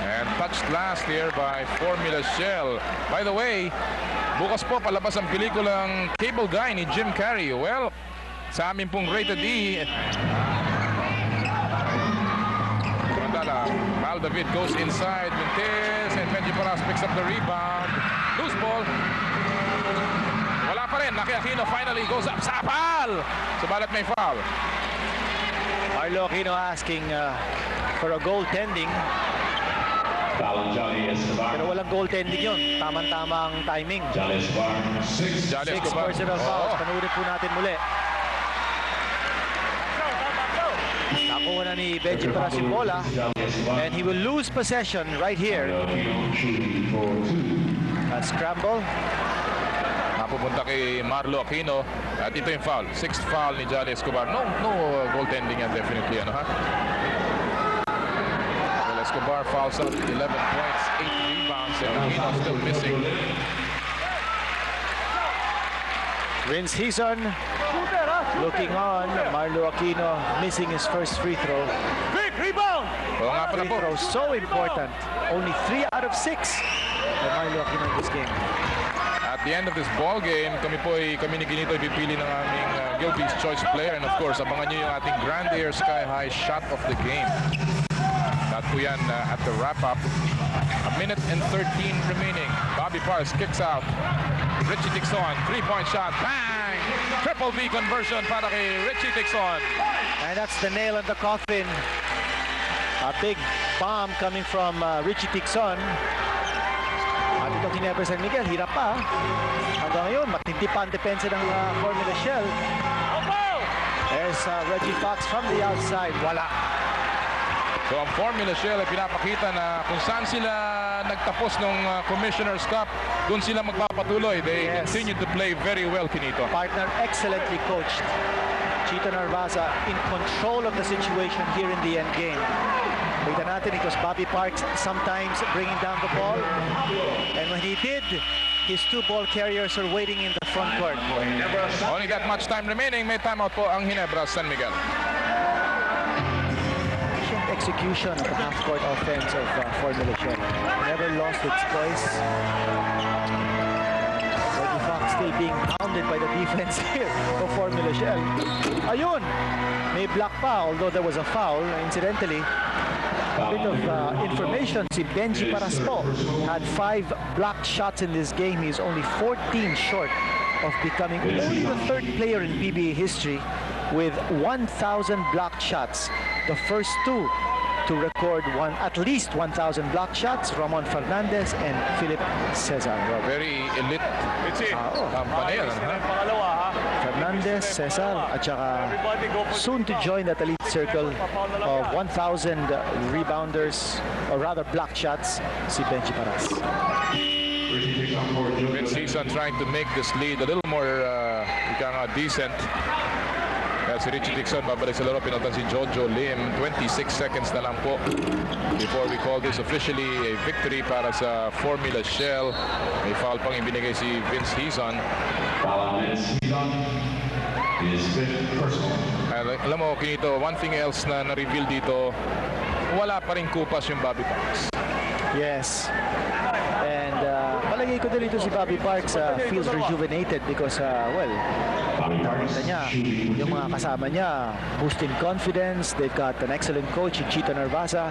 And touched last here by Formula Shell. By the way, bukas po palabas ang pelikulang Cable Guy ni Jim Carrey. Well, sa amin pong rated E. Mandala, Mal David goes inside. Mintes and Benji Paras picks up the rebound. Loose ball. Wala pa rin. Naki Aquino finally goes up. Sapal! Subalat may foul. Marlo Aquino asking for a goaltending. Pero walang goaltending yun. Tamang-tamang timing. Jolly Escobar, 6. Jolly 6 Escobar. personal fouls. Panurin po natin muli. Nakuha na ni Benji Paras yung bola. And he will lose possession right here. Shooting for 2. That scramble. Napupunta kay Marlo Aquino. At ito yung foul. 6th foul ni Jolly Escobar. No goaltending yan definitely. Well, Escobar fouls out 11 points, 8 rebounds, and Aquino still missing. Vince Hizon looking on. Marlo Aquino missing his first free throw. Oo nga pala Free po. throw so important. Only 3 out of 6 by Marlo Aquino in this game. At the end of this ball game, kami ni Ginito ipipili ng aming Gilby's Choice Player. And of course, abangan nyo yung ating Grand Air Sky High shot of the game. At po yan at the wrap-up. A minute and 13 remaining. Bobby Parks kicks out. Richie Dixon, 3-point shot. Bang! Triple V conversion para kay Richie Dixon. And that's the nail in the coffin. A big bomb coming from Richie Dixon. At itong Ginebra San Miguel, hirap pa. Hanggang ngayon, matindi pa ang depensa ng Formula Shell. There's Reggie Fox from the outside. Wala. So ang Formula Shell ay pinapakita na kung saan sila nagtapos ng Commissioner's Cup, doon sila magpapatuloy. They continue to play very well, Kinito. Partner excellently coached. Chito Narvaza in control of the situation here in the end game. Kita natin, it was Bobby Parks sometimes bringing down the ball. And when he did, his 2 ball carriers are waiting in the front court. Only that much time remaining. May timeout po ang Ginebra San Miguel. Execution of the half-court offense of Formula Shell. Never lost its voice. Reggie Fox still being pounded by the defense here of Formula Shell. Ayun! May block pa, although there was a foul. Incidentally, a bit of information. Si Benji Paraspo had 5 blocked shots in this game. He's only 14 short of becoming only the 3rd player in PBA history with 1,000 blocked shots. The first 2 to record at least 1,000 block shots, Ramon Fernandez and Philip Cesar. Very elite company yan. Fernandez, Cesar, at saka soon to join that elite circle of 1,000 rebounders, or rather block shots, si Benji Paras. Vince Hizon trying to make this lead a little more decent. Kaya si Richie Dixon babalik sa laro, pinaltan si Jojo Lim. 26 seconds na lang po before we call this officially a victory para sa Formula Shell. May foul pang ibinigay si Vince Hizon. Foul on Vince Hizon is 5th personal. Alam mo, Kinito, one thing else na na-reveal dito, wala pa rin kupas yung Bobby Parks. Yes. And palagay ko din ito si Bobby Parks feels rejuvenated because, well, nakita niya, yung mga kasama niya, boosting confidence. They've got an excellent coach, Chito Narvaza.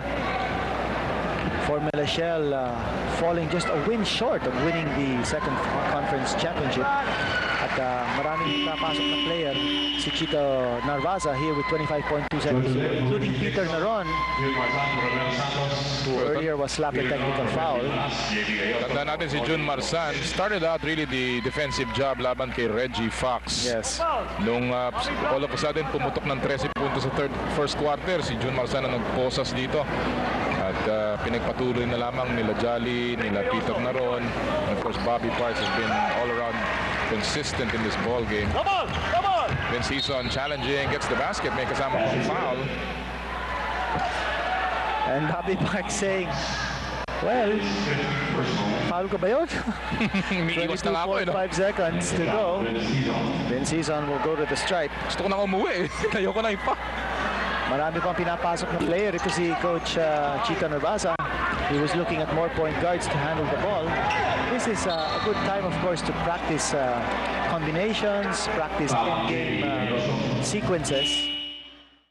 Formula Shell falling just a win short of winning the second conference championship. At maraming napasok na player, si Chito Narvaza here with 25.2 seconds, including Peter Naron, who earlier was slapped a technical foul. Tanda natin si Jun Marsan started out really the defensive job laban kay Reggie Fox. Yes. Nung all of a sudden pumutok ng 13 puntos sa first quarter, si Jun Marsan na nagposas dito. At pinagpatuloy na lamang nila Jolly, nila Peter Naron. And of course, Bobby Parks has been all around consistent in this ball game. Come on! Vince Hizon challenging, gets the basket, may kasama pang foul. And Bobby Parks saying, well, foul ko ba yun? Umiiwas na nga ako. 22.5 seconds to go. Vince Hizon will go to the stripe. Gusto ko na umuwi. Tayo ko na ipa. Marami pang pinapasok na player. Ito si Coach Chito Narvaza. He was looking at more point guards to handle the ball. This is a good time, of course, to practice combinations, practice in-game sequences.